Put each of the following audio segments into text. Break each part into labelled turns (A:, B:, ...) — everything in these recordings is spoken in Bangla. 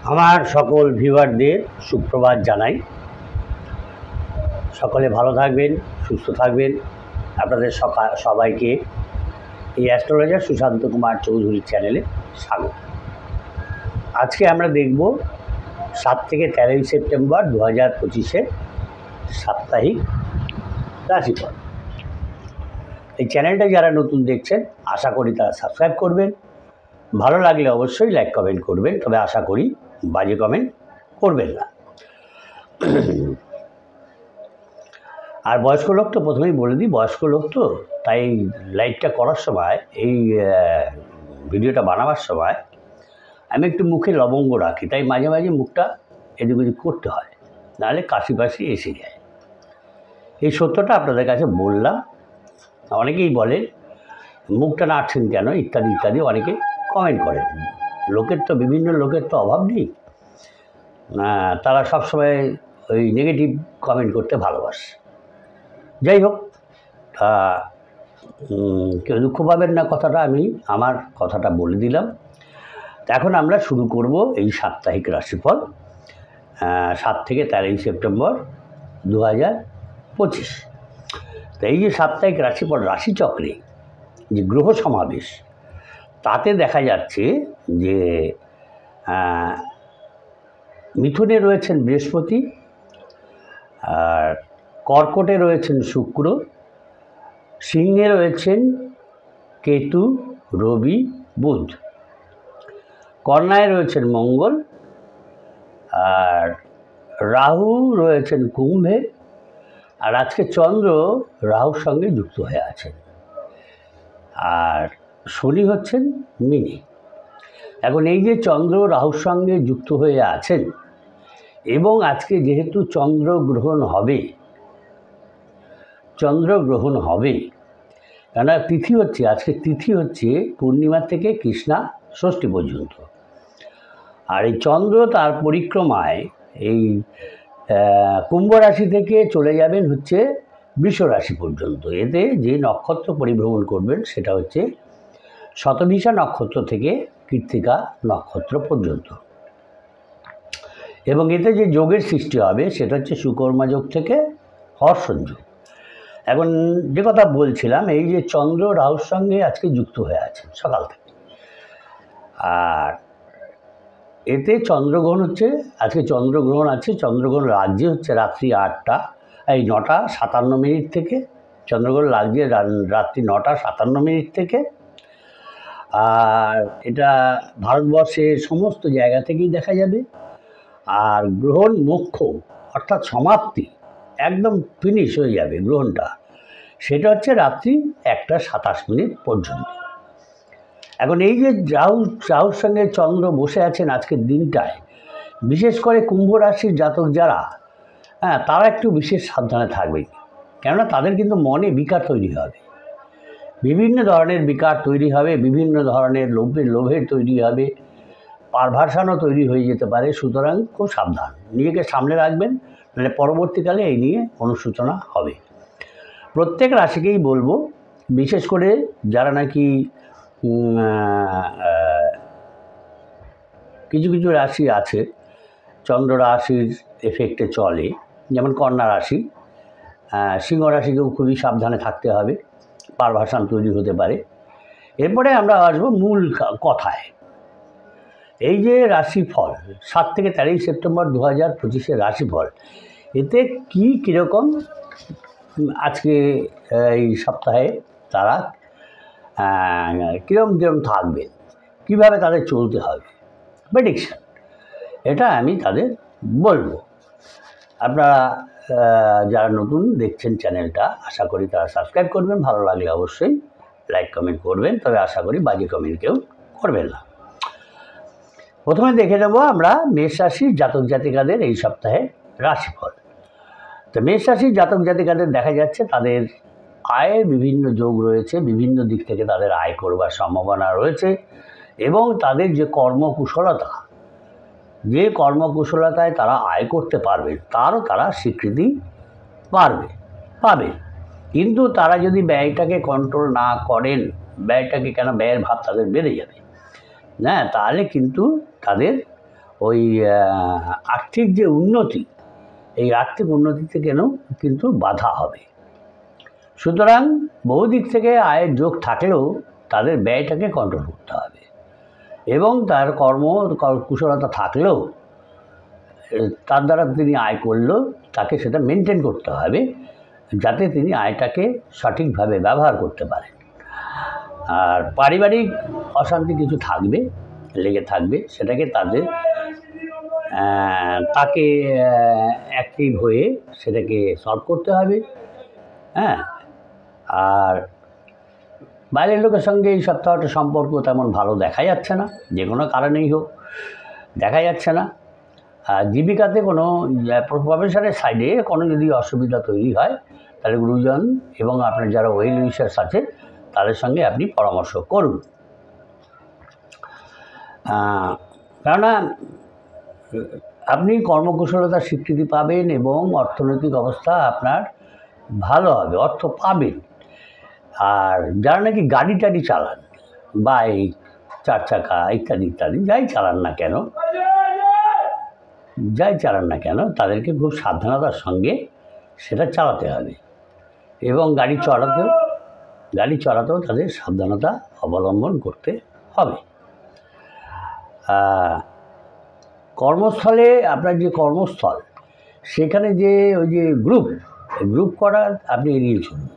A: আমার সকল ভিউয়ারদের সুপ্রভাত জানাই। সকলে ভালো থাকবেন, সুস্থ থাকবেন। আপনাদের সবাইকে এই অ্যাস্ট্রোলজার সুশান্ত কুমার চৌধুরী চ্যানেলে স্বাগত। আজকে আমরা দেখব 7 থেকে 13 সেপ্টেম্বর 2025 সাপ্তাহিক রাশিফল। এই চ্যানেলটা যারা নতুন দেখছেন আশা করি তারা সাবস্ক্রাইব করবেন। ভালো লাগলে অবশ্যই লাইক কমেন্ট করবেন, তবে আশা করি বাজে কমেন্ট করবেন না। আর বয়স্ক লোক তো প্রথমেই বলে দিই, বয়স্ক লোক তো তাই লাইভটা করার সময়, এই ভিডিওটা বানাবার সময় আমি একটু মুখে লবঙ্গ রাখি, তাই মাঝে মাঝে মুখটা এদিক ওদিক করতে হয়, নাহলে কাশি পাশি এসে যায়। এই সত্যটা আপনাদের কাছে বললাম। অনেকেই বলেন মুখটা নাড়ছেন কেন ইত্যাদি ইত্যাদি, অনেকে কমেন্ট করেন। বিভিন্ন লোকের তো অভাব নেই, তারা সবসময় ওই নেগেটিভ কমেন্ট করতে ভালোবাসে। যাই হোক, কেউ দুঃখ পাবেন না, কথাটা আমি আমার কথাটা বলে দিলাম। এখন আমরা শুরু করব এই সাপ্তাহিক রাশিফল 7 থেকে 13 সেপ্টেম্বর 2025। তো এই যে সাপ্তাহিক রাশিফল, রাশিচক্রে যে গ্রহ সমাবেশ, তাতে দেখা যাচ্ছে যে মিথুনে রয়েছেন বৃহস্পতি, আর কর্কটে রয়েছেন শুক্র, সিংহে রয়েছেন কেতু, রবি, বুধ, কন্যায় রয়েছেন মঙ্গল, আর রাহু রয়েছেন কুম্ভে, আর আজকে চন্দ্র রাহুর সঙ্গে যুক্ত হয়ে আছেন, আর শনি হচ্ছেন মিনে। এখন এই যে চন্দ্র রাহুর সঙ্গে যুক্ত হয়ে আছেন, এবং আজকে যেহেতু চন্দ্রগ্রহণ হবে, কেননা তিথি হচ্ছে, আজকে তিথি হচ্ছে পূর্ণিমা থেকে কৃষ্ণা ষষ্ঠী পর্যন্ত, আর এই চন্দ্র তার পরিক্রমায় এই কুম্ভ রাশি থেকে চলে যাবেন হচ্ছে বৃষ রাশি পর্যন্ত। এতে যে নক্ষত্র পরিভ্রমণ করবেন সেটা হচ্ছে শতভিষা নক্ষত্র থেকে কৃত্তিকা নক্ষত্র পর্যন্ত, এবং এতে যে যোগের সৃষ্টি হবে সেটা হচ্ছে সুকর্মা যোগ থেকে হর্ষণ যোগ। এখন যে কথা বলছিলাম, এই যে চন্দ্র রাহুর সঙ্গে আজকে যুক্ত হয়ে আছে সকাল থেকে, আর এতে চন্দ্রগ্রহণ হচ্ছে, আজকে চন্দ্রগ্রহণ আছে। চন্দ্রগ্রহণ লাগছে হচ্ছে রাত্রি 9:57 থেকে, চন্দ্রগ্রহণ লাগছে রাত্রি 9:57 থেকে, আর এটা ভারতবর্ষের সমস্ত জায়গা থেকেই দেখা যাবে। আর গ্রহণ মোক্ষ অর্থাৎ সমাপ্তি, একদম ফিনিশ হয়ে যাবে গ্রহণটা, সেটা হচ্ছে রাত্রি 1:27 পর্যন্ত। এখন এই যে রাহুর সঙ্গে চন্দ্র বসে আছেন আজকের দিনটায়, বিশেষ করে কুম্ভ রাশির জাতক যারা, তারা একটু বিশেষ সাবধানে থাকবে, কেননা তাদের কিন্তু মনে বিকার তৈরি হবে, বিভিন্ন ধরনের বিকার তৈরি হবে, বিভিন্ন ধরনের লোভের তৈরি হবে, পারভার্সানও তৈরি হয়ে যেতে পারে। সুতরাং খুব সাবধান, নিজেকে সামনে রাখবেন, মানে পরবর্তীকালে এই নিয়ে অনুশোচনা হবে। প্রত্যেক রাশিকেই বলবো, বিশেষ করে যারা নাকি কিছু কিছু রাশি আছে চন্দ্র রাশির এফেক্টে চলে, যেমন কন্যা রাশি, সিংহ রাশিকেও খুবই সাবধানে থাকতে হবে, পারভার্সান তৈরি হতে পারে। এরপরে আমরা আসবো মূল কথায়। এই যে রাশিফল 7 থেকে 13 সেপ্টেম্বর 2025 রাশিফল, এতে কীরকম আজকে এই সপ্তাহে তারা কীরকম থাকবেন, কীভাবে তাদের চলতে হবে, প্রেডিকশান, এটা আমি তাদের বলবো। আপনারা যারা নতুন দেখছেন চ্যানেলটা, আশা করি তারা সাবস্ক্রাইব করবেন, ভালো লাগলে অবশ্যই লাইক কমেন্ট করবেন, তবে আশা করি বাজে কমেন্ট কেউ করবেন না। প্রথমে দেখে নেব আমরা মেষ রাশির জাতক জাতিকাদের এই সপ্তাহে রাশিফল। তো মেষ রাশির জাতক জাতিকাদের দেখা যাচ্ছে তাদের আয়ের বিভিন্ন যোগ রয়েছে, বিভিন্ন দিক থেকে তাদের আয় করবার সম্ভাবনা রয়েছে, এবং তাদের যে কর্মকুশলতায় তারা আয় করতে পারবে, তারও তারা স্বীকৃতি পাবে। কিন্তু তারা যদি ব্যয়টাকে কন্ট্রোল না করেন, ব্যয়ের ভাব তাদের বেড়ে যাবে, তাহলে কিন্তু তাদের ওই আর্থিক যে উন্নতি, এই আর্থিক উন্নতিতে কিন্তু বাধা হবে। সুতরাং বহু দিক থেকে আয়ের যোগ থাকলেও তাদের ব্যয়টাকে কন্ট্রোল করতে হবে, এবং তার কুশলতা থাকলেও তার দ্বারা তিনি আয় করলেও তাকে সেটা মেনটেন করতে হবে, যাতে তিনি আয়টাকে সঠিকভাবে ব্যবহার করতে পারেন। আর পারিবারিক অশান্তি কিছু থাকবে, লেগে থাকবে, সেটাকে তাকে অ্যাক্টিভ হয়ে সেটাকে সলভ করতে হবে। হ্যাঁ, আর বাইরের লোকের সঙ্গে এই সপ্তাহটা সম্পর্ক তেমন ভালো দেখা যাচ্ছে না, যে কোনো কারণেই হোক দেখা যাচ্ছে না। জীবিকাতে কোনো প্রফেশনের সাইডে কোনো যদি অসুবিধা তৈরি হয়, তাহলে গুরুজন এবং আপনার যারা ওয়েল উইশার্স আছে তাদের সঙ্গে আপনি পরামর্শ করুন। কেননা আপনি কর্মকুশলতার স্বীকৃতি পাবেন এবং অর্থনৈতিক অবস্থা আপনার ভালো হবে, অর্থ পাবেন। আর যারা নাকি গাড়ি টাড়ি চালান, বাইক, 4 চাকা ইত্যাদি ইত্যাদি যাই চালান না কেন তাদেরকে খুব সাবধানতার সঙ্গে সেটা চালাতে হবে, এবং গাড়ি চড়াতেও তাদের সাবধানতা অবলম্বন করতে হবে। কর্মস্থলে আপনার যে কর্মস্থল, সেখানে যে ওই যে গ্রুপ করা আপনি এড়িয়ে চলুন।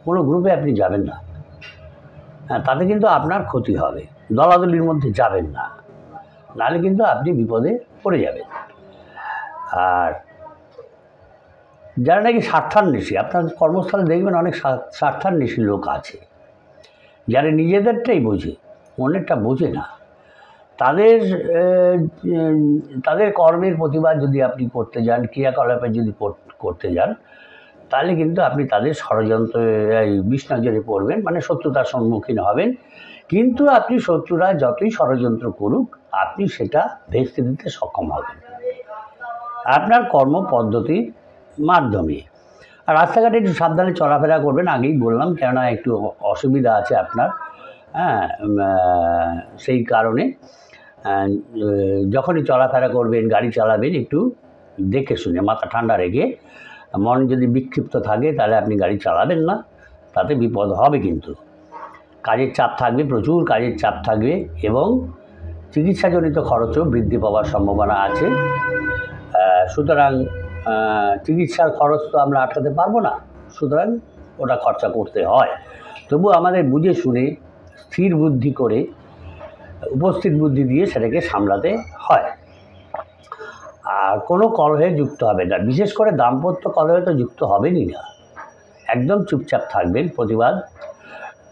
A: কোনো গ্রুপে আপনি যাবেন না, তাতে কিন্তু আপনার ক্ষতি হবে। দলাদলির মধ্যে যাবেন না, নাহলে কিন্তু আপনি বিপদে পড়ে যাবেন। আর যারা নাকি স্বার্থান্বেষী, আপনার কর্মস্থলে দেখবেন অনেক স্বার্থান্বেষী লোক আছে, যারা নিজেদেরটাই বোঝে, মনেরটা বোঝে না। তাদের কর্মের প্রতিবাদ যদি আপনি করতে যান, ক্রিয়াকলাপে যদি করতে যান, তাহলে কিন্তু আপনি তাদের ষড়যন্ত্রে বিষ নজরে পড়বেন, মানে শত্রুতার সম্মুখীন হবেন। কিন্তু আপনি শত্রুরা যতই ষড়যন্ত্র করুক, আপনি সেটা ভেস্তে দিতে সক্ষম হবেন আপনার কর্মপদ্ধতির মাধ্যমে। আর রাস্তাঘাটে একটু সাবধানে চলাফেরা করবেন, আগেই বললাম, কেননা একটু অসুবিধা আছে আপনার। সেই কারণে যখনই চলাফেরা করবেন, গাড়ি চালাবেন, একটু দেখে শুনে, মাথা ঠান্ডা রেখে। মন যদি বিক্ষিপ্ত থাকে তাহলে আপনি গাড়ি চালাবেন না, তাতে বিপদ হবে। কিন্তু কাজের চাপ থাকবে, প্রচুর কাজের চাপ থাকবে, এবং চিকিৎসাজনিত খরচও বৃদ্ধি পাওয়ার সম্ভাবনা আছে। সুতরাং চিকিৎসার খরচ তো আমরা আটকাতে পারবো না, সুতরাং ওটা খরচা করতে হয়। তবু আমাদের বুঝে শুনে স্থির বুদ্ধি করে, উপস্থিত বুদ্ধি দিয়ে সেটাকে সামলাতে হয়। আর কোনো কলহে যুক্ত হবে না, বিশেষ করে দাম্পত্য কলহে তো যুক্ত হবেনই না। একদম চুপচাপ থাকবেন, প্রতিবাদ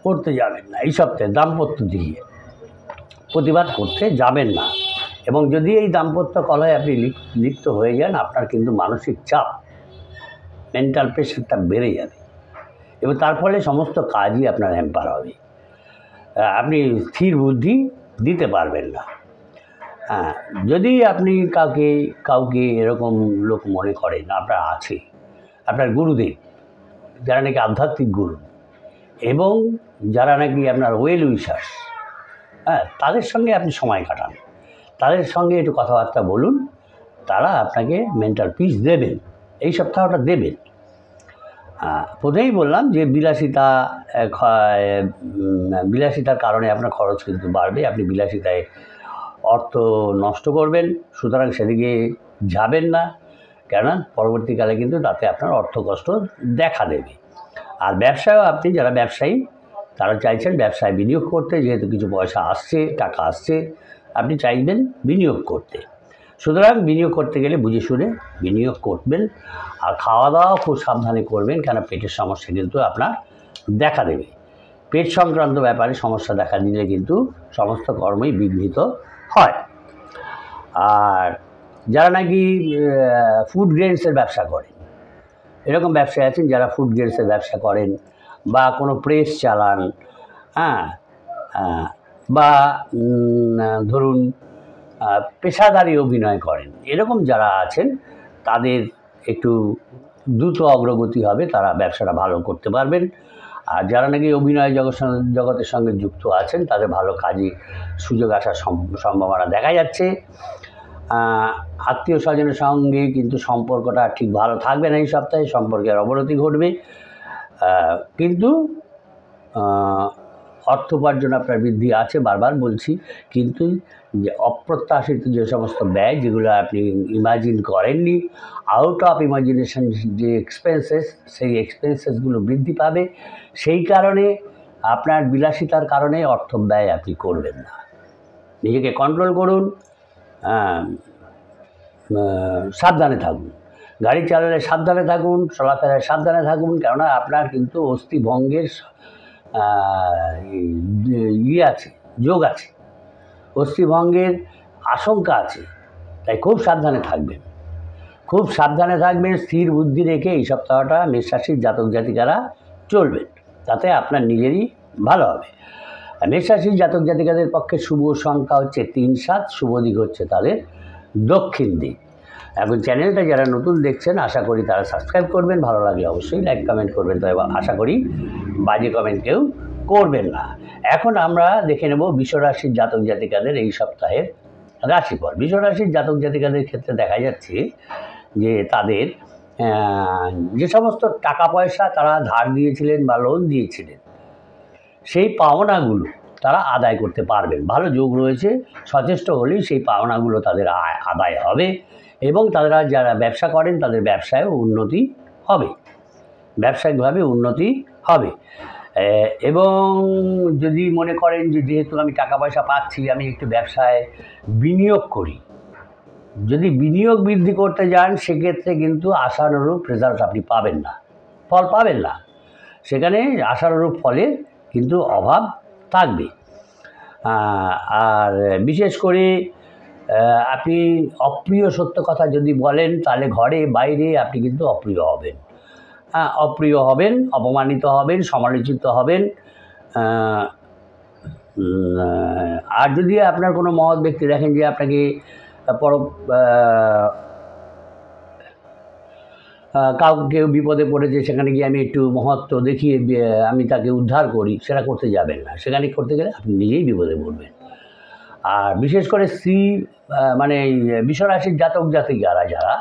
A: করতে যাবেন না। এই সপ্তাহে দাম্পত্য দিয়ে প্রতিবাদ করতে যাবেন না। এবং যদি এই দাম্পত্য কলহে আপনি লিপ্ত হয়ে যান, আপনার কিন্তু মানসিক চাপ, মেন্টাল প্রেশারটা বেড়ে যাবে, এবং তার ফলে সমস্ত কাজই আপনার হ্যাম্পার হবে। আপনি স্থির বুদ্ধি দিতে পারবেন না। যদি আপনি কাউকে এরকম লোক মনে করেন আপনার আছে, আপনার গুরুদেব, যারা নাকি আধ্যাত্মিক গুরু, এবং যারা নাকি আপনার ওয়েল উইশার্স, তাদের সঙ্গে আপনি সময় কাটান, তাদের সঙ্গে একটু কথাবার্তা বলুন, তারা আপনাকে মেন্টাল পিস দেবেন, এই সপ্তাহটা দেবেন। প্রথমেই বললাম যে বিলাসিতার কারণে আপনার খরচ কিন্তু বাড়বে, আপনি বিলাসিতায় অর্থ নষ্ট করবেন। সুতরাং সেদিকে যাবেন না, কেননা পরবর্তীকালে কিন্তু তাতে আপনার অর্থ কষ্ট দেখা দেবে। আর ব্যবসায়ও আপনি, যারা ব্যবসায়ী, তারা চাইছেন ব্যবসায় বিনিয়োগ করতে, যেহেতু কিছু পয়সা আসছে, টাকা আসছে, আপনি চাইবেন বিনিয়োগ করতে। সুতরাং বিনিয়োগ করতে গেলে বুঝে শুনে বিনিয়োগ করবেন। আর খাওয়া দাওয়া খুব সাবধানে করবেন, কেন পেটের সমস্যা কিন্তু আপনার দেখা দেবে। পেট সংক্রান্ত ব্যাপারে সমস্যা দেখা দিলে কিন্তু সমস্ত কর্মই বিঘ্নিত হয়। আর যারা নাকি ফুড গ্রেনসের ব্যবসা করেন, এরকম ব্যবসায়ী আছেন যারা ফুড গ্রেনসের ব্যবসা করেন, বা কোনো প্রেস চালান, বা ধরুন পেশাদারি অভিনয় করেন, এরকম যারা আছেন তাদের একটু দ্রুত অগ্রগতি হবে, তারা ব্যবসাটা ভালো করতে পারবেন। আর যারা নাকি অভিনয় জগতের সঙ্গে যুক্ত আছেন, তাদের ভালো কাজে সুযোগ আসার সম্ভাবনা দেখা যাচ্ছে। আত্মীয় স্বজনের সঙ্গে কিন্তু সম্পর্কটা ঠিক ভালো থাকবে না এই সপ্তাহে, সম্পর্কের অবনতি ঘটবে। কিন্তু অর্থ উপার্জন আপনার বৃদ্ধি আছে, বারবার বলছি, কিন্তু যে অপ্রত্যাশিত যে সমস্ত ব্যয়, যেগুলো আপনি ইমাজিন করেননি, আউট অফ ইমাজিনেশন যে এক্সপেন্সেস, সেই এক্সপেন্সেসগুলো বৃদ্ধি পাবে। সেই কারণে আপনার বিলাসিতার কারণে অর্থ ব্যয় আপনি করবেন না। নিজেকে কন্ট্রোল করুন, সাবধানে থাকুন, গাড়ি চালালে সাবধানে থাকুন, চলাফেরায় সাবধানে থাকুন, কেননা আপনার কিন্তু অস্থিভঙ্গের আছে, যোগ আছে, অস্থিভঙ্গের আশঙ্কা আছে। তাই খুব সাবধানে থাকবেন, খুব সাবধানে থাকবেন। স্থির বুদ্ধি রেখে এই সপ্তাহটা মেষ রাশির জাতক জাতিকারা চলবেন, তাতে আপনার নিজেরই ভালো হবে। মেষ রাশির জাতক জাতিকাদের পক্ষে শুভ সংখ্যা হচ্ছে 3, 7, শুভ দিক হচ্ছে তাদের দক্ষিণ দিক। এখন চ্যানেলটা যারা নতুন দেখছেন, আশা করি তারা সাবস্ক্রাইব করবেন, ভালো লাগলে অবশ্যই লাইক কমেন্ট করবেন, তবে আশা করি বাজে কমেন্ট কেউ করবেন না। এখন আমরা দেখে নেব বৃষরাশির জাতক জাতিকাদের এই সপ্তাহের রাশিফল। বৃষরাশির জাতক জাতিকাদের ক্ষেত্রে দেখা যাচ্ছে যে তাদের যে সমস্ত টাকা পয়সা তারা ধার দিয়েছিলেন বা লোন দিয়েছিলেন, সেই পাওনাগুলো তারা আদায় করতে পারবেন। ভালো যোগ রয়েছে, সচেষ্ট হলেই সেই পাওনাগুলো তাদের আদায় হবে, এবং তারা যারা ব্যবসা করেন তাদের ব্যবসায়ও উন্নতি হবে, ব্যবসায়িকভাবে উন্নতি হবে। এবং যদি মনে করেন যে যেহেতু আমি টাকা পয়সা পাচ্ছি, আমি একটু ব্যবসায় বিনিয়োগ করি, যদি বিনিয়োগ বৃদ্ধি করতে যান, সেক্ষেত্রে কিন্তু আশানুরূপ রেজাল্ট আপনি পাবেন না, ফল পাবেন না, সেখানে আশানুরূপ ফলের কিন্তু অভাব থাকবে। আর বিশেষ করে আপনি অপ্রিয় সত্য কথা যদি বলেন, তাহলে ঘরে বাইরে আপনি কিন্তু অপ্রিয় হবেন, অপ্রিয় হবেন, অপমানিত হবেন, সমালোচিত হবেন। আর যদি আপনার কোনো মহৎ ব্যক্তি দেখেন যে আপনাকে কেউ বিপদে পড়েছে, সেখানে গিয়ে আমি একটু মহত্ব দেখিয়ে আমি তাকে উদ্ধার করি, সেটা করতে যাবেন না। সেখানে করতে গেলে আপনি নিজেই বিপদে পড়বেন। আর বিশেষ করে স্ত্রী, মানে বৃষরাশির জাতক জাতিকারা যারা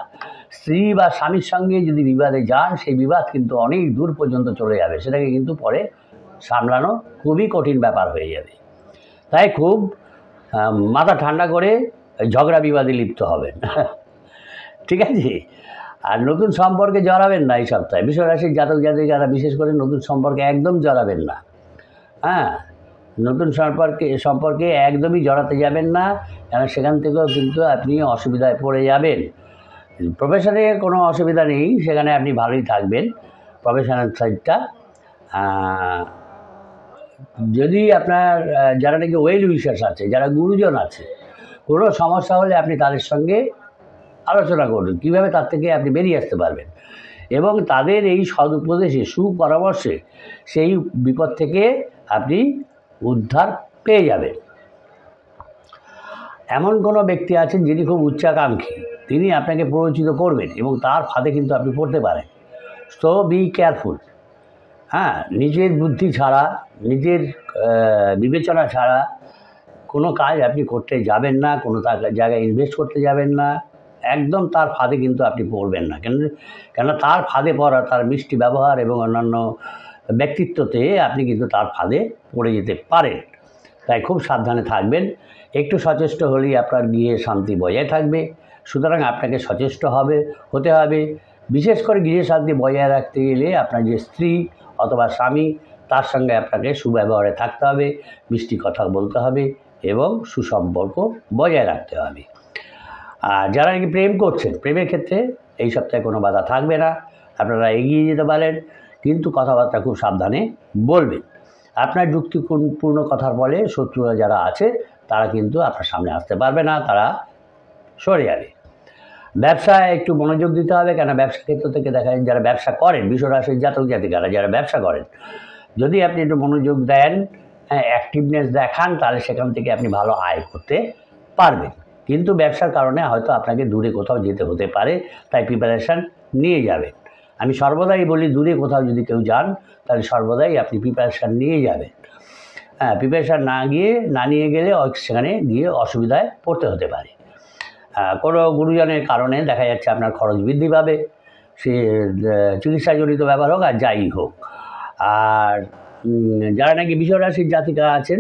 A: স্ত্রী বা স্বামীর সঙ্গে যদি বিবাদে যান, সেই বিবাদ কিন্তু অনেক দূর পর্যন্ত চলে যাবে, সেটাকে কিন্তু পরে সামলানো খুবই কঠিন ব্যাপার হয়ে যাবে। তাই খুব মাথা ঠান্ডা করে ঝগড়া বিবাদে লিপ্ত হবেন, ঠিক আছে? আর নতুন সম্পর্কে জড়াবেন না এই সপ্তাহে। বৃষরাশির জাতক জাতিকারা বিশেষ করে নতুন সম্পর্কে একদম জড়াবেন না। নতুন সম্পর্কে একদমই জড়াতে যাবেন না, কারণ সেখান থেকেও কিন্তু আপনি অসুবিধায় পড়ে যাবেন। প্রফেশনে কোনো অসুবিধা নেই, সেখানে আপনি ভালোই থাকবেন প্রফেশনাল সাইডটা। যদি আপনার যারা নাকি ওয়েল উইশার্স আছে, যারা গুরুজন আছে, কোনো সমস্যা হলে আপনি তাদের সঙ্গে আলোচনা করুন কীভাবে তার থেকে আপনি বেরিয়ে আসতে পারবেন, এবং তাদের এই সদুপদেশে, সুপরামর্শে সেই বিপদ থেকে আপনি উদ্ধার পেয়ে যাবেন। এমন কোনো ব্যক্তি আছেন যিনি খুব উচ্চাকাঙ্ক্ষী, তিনি আপনাকে প্ররোচিত করবেন এবং তার ফাঁদে কিন্তু আপনি পড়তে পারেন। So be careful. নিজের বুদ্ধি ছাড়া, নিজের বিবেচনা ছাড়া কোনো কাজ আপনি করতে যাবেন না, কোনো জায়গায় ইনভেস্ট করতে যাবেন না, একদম তার ফাঁদে কিন্তু আপনি পড়বেন না। কেন তার ফাঁদে পড়া, তার মিষ্টি ব্যবহার এবং অন্যান্য ব্যক্তিত্বতে আপনি কিন্তু তার ফাঁদে পড়ে যেতে পারেন। তাই খুব সাবধানে থাকবেন, একটু সচেষ্ট হলেই আপনার গৃহে শান্তি বজায় থাকবে। সুতরাং আপনাকে সচেষ্ট হতে হবে। বিশেষ করে গৃহে শান্তি বজায় রাখতে গেলে আপনার যে স্ত্রী অথবা স্বামী, তার সঙ্গে আপনাকে সুব্যবহারে থাকতে হবে, মিষ্টি কথা বলতে হবে এবং সুসম্পর্ক বজায় রাখতে হবে। আর যারা নাকি প্রেম করছেন, প্রেমের ক্ষেত্রে এই সপ্তাহে কোনো বাধা থাকবে না, আপনারা এগিয়ে যেতে পারেন, কিন্তু কথাবার্তা খুব সাবধানে বলবেন। আপনার যুক্তিপূর্ণ কথার ফলে শত্রুরা যারা আছে তারা কিন্তু আপনার সামনে আসতে পারবে না, তারা সরে যাবে। ব্যবসায় একটু মনোযোগ দিতে হবে, কেন ব্যবসা ক্ষেত্র থেকে দেখা যায় যারা ব্যবসা করেন, বৃষরাশির জাতক জাতিকারা যারা ব্যবসা করেন, যদি আপনি একটু মনোযোগ দেন, অ্যাক্টিভনেস দেখান, তাহলে সেখান থেকে আপনি ভালো আয় করতে পারবেন। কিন্তু ব্যবসার কারণে হয়তো আপনাকে দূরে কোথাও যেতে হতে পারে, তাই প্রিপারেশান নিয়ে যাবেন। আমি সর্বদাই বলি, দূরে কোথাও যদি কেউ যান তাহলে সর্বদাই আপনি প্রিপারেশান নিয়ে যাবেন। প্রিপারেশান না নিয়ে গেলে সেখানে গিয়ে অসুবিধায় পড়তে হতে পারে। কোনো গুরুজনের কারণে দেখা যাচ্ছে আপনার খরচ বৃদ্ধি পাবে, সে চিকিৎসাজনিত ব্যাপার হোক আর যাই হোক। আর যারা নাকি বিষরাশির জাতিকা আছেন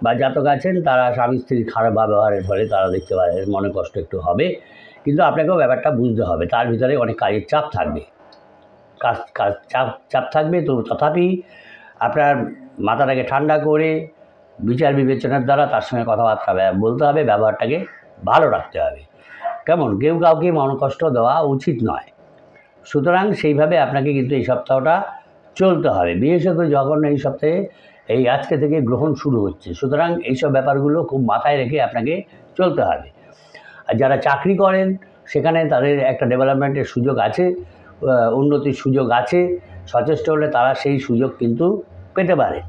A: বা জাতক আছেন, তারা স্বামী স্ত্রীর খারাপ ব্যবহারের ফলে তারা দেখতে পারে মনে কষ্ট একটু হবে, কিন্তু আপনাকেও ব্যাপারটা বুঝতে হবে। তার ভিতরে অনেক কাজের চাপ থাকবে, চাপ থাকবে, তো তথাপি আপনার মাথাটাকে ঠান্ডা করে বিচার বিবেচনার দ্বারা তার সঙ্গে কথাবার্তা বলতে হবে, ব্যবহারটাকে ভালো রাখতে হবে। কেমন, কেউ কাউকে মনকষ্ট দেওয়া উচিত নয়। সুতরাং সেইভাবে আপনাকে কিন্তু এই সপ্তাহটা চলতে হবে, বিশেষত যখন এই সপ্তাহে এই আজকে থেকে গ্রহণ শুরু হচ্ছে। সুতরাং এইসব ব্যাপারগুলো খুব মাথায় রেখে আপনাকে চলতে হবে। আর যারা চাকরি করেন সেখানে তাদের একটা ডেভেলপমেন্টের সুযোগ আছে, উন্নতির সুযোগ আছে, সচেষ্ট হলে তারা সেই সুযোগ কিন্তু পেতে পারে।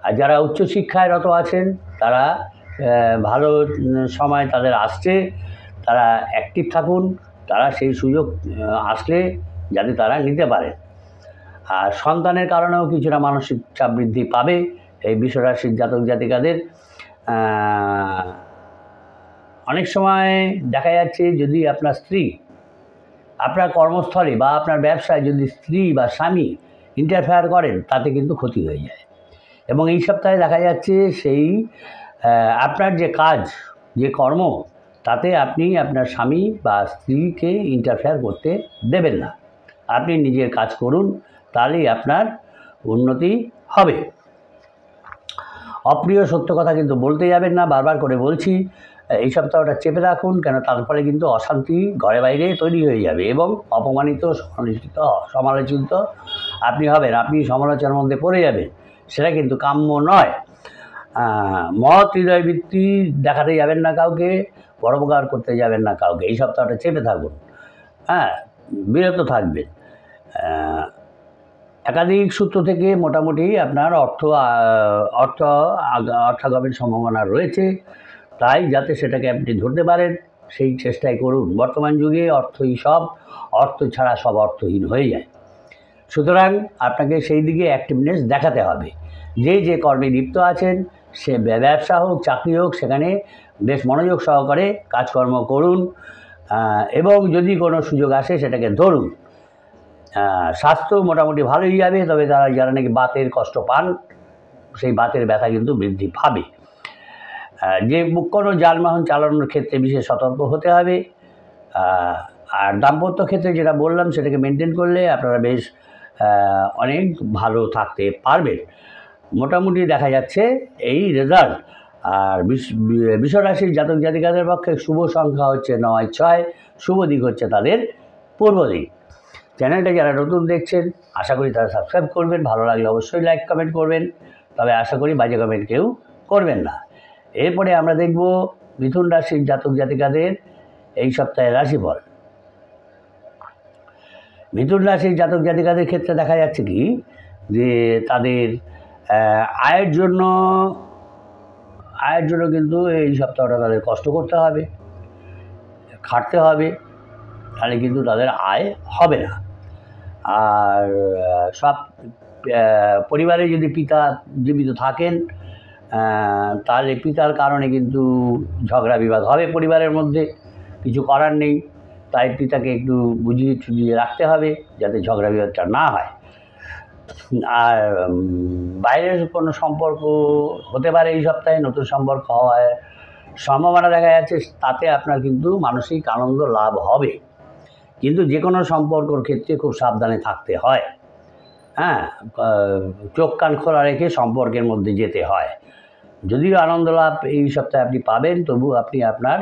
A: আর যারা উচ্চশিক্ষায় রত আছেন তারা ভালো সময় তাদের আসছে, তারা অ্যাক্টিভ থাকুন, তারা সেই সুযোগ আসলে যাতে তারা নিতে পারে। আর সন্তানের কারণেও কিছুটা মানসিক চাপ বৃদ্ধি পাবে এই বিষরাশির জাতক জাতিকাদের। অনেক সময় দেখা যাচ্ছে যদি আপনার স্ত্রী আপনার কর্মস্থলে বা আপনার ব্যবসায় যদি স্ত্রী বা স্বামী ইন্টারফেয়ার করেন, তাতে কিন্তু ক্ষতি হয়ে যায়। এবং এই সপ্তাহে দেখা যাচ্ছে সেই আপনার যে কাজ, যে কর্ম, তাতে আপনি আপনার স্বামী বা স্ত্রীকে ইন্টারফেয়ার করতে দেবেন না। আপনি নিজের কাজ করুন, তাহলেই আপনার উন্নতি হবে। অপ্রিয় সত্য কথা কিন্তু বলতে যাবেন না, বারবার করে বলছি। এই সপ্তাহটা চেপে রাখুন, কেন তার ফলে কিন্তু অশান্তি ঘরে বাইরে তৈরি হয়ে যাবে এবং অপমানিত সমালোচিত আপনি হবেন, আপনি সমালোচনার মধ্যে পড়ে যাবেন, সেটা কিন্তু কাম্য নয়। মহৎ হৃদয়বৃত্তি দেখাতে যাবেন না কাউকে, পরোপকার করতে যাবেন না কাউকে। এই সপ্তাহটা চেপে থাকুন, বিরত থাকবেন। একাধিক সূত্র থেকে মোটামুটি আপনার অর্থাগমের সম্ভাবনা রয়েছে, তাই যাতে সেটাকে আপনি ধরতে পারেন সেই চেষ্টাই করুন। বর্তমান যুগে অর্থই সব, অর্থ ছাড়া সব অর্থহীন হয়ে যায়। সুতরাং আপনাকে সেই দিকে অ্যাক্টিভনেস দেখাতে হবে। যে কর্মে লিপ্ত আছেন, সে ব্যবসা হোক চাকরি হোক, সেখানে বেশ মনোযোগ সহকারে কাজকর্ম করুন এবং যদি কোনো সুযোগ আসে সেটাকে ধরুন। স্বাস্থ্য মোটামুটি ভালোই যাবে, তবে যারা নাকি বাতের কষ্ট পান, সেই বাতের ব্যথা কিন্তু বৃদ্ধি পাবে। যে কোনো যানবাহন চালানোর ক্ষেত্রে বিশেষ সতর্ক হতে হবে। আর দাম্পত্য ক্ষেত্রে যেটা বললাম সেটাকে মেনটেন করলে আপনারা বেশ অনেক ভালো থাকতে পারবেন। মোটামুটি দেখা যাচ্ছে এই রেজাল্ট। আর বিষরাশির জাতক জাতিকাদের পক্ষে শুভ সংখ্যা হচ্ছে 9-6, শুভ দিক হচ্ছে তাদের পূর্ব দিক। চ্যানেলটা যারা নতুন দেখছেন, আশা করি তারা সাবস্ক্রাইব করবেন, ভালো লাগলে অবশ্যই লাইক কমেন্ট করবেন, তবে আশা করি বাজে কমেন্ট কেউ করবেন না। এরপরে আমরা দেখব মিথুন রাশির জাতক জাতিকাদের এই সপ্তাহের রাশিফল। মিথুন রাশির জাতক জাতিকাদের ক্ষেত্রে দেখা যাচ্ছে কি যে তাদের আয়ের জন্য কিন্তু এই সপ্তাহটা তাদের কষ্ট করতে হবে, খাটতে হবে, তাহলে কিন্তু তাদের আয় হবে না। আর সব পরিবারে যদি পিতা জীবিত থাকেন, তাহলে পিতার কারণে কিন্তু ঝগড়া বিবাদ হবে পরিবারের মধ্যে, কিছু করার নেই। তাই পিতাকে একটু বুঝিয়ে রাখতে হবে যাতে ঝগড়া বিবাদটা না হয়। আর বাইরের কোনো সম্পর্ক হতে পারে এই সপ্তাহে, নতুন সম্পর্ক হওয়ার সম্ভাবনা দেখা যাচ্ছে, তাতে আপনার কিন্তু মানসিক আনন্দ লাভ হবে। কিন্তু যে কোনো সম্পর্কর ক্ষেত্রে খুব সাবধানে থাকতে হয়। চোখ কান খোলা রেখে সম্পর্কের মধ্যে যেতে হয়। যদিও আনন্দ লাভ এই সপ্তাহে আপনি পাবেন, তবু আপনি আপনার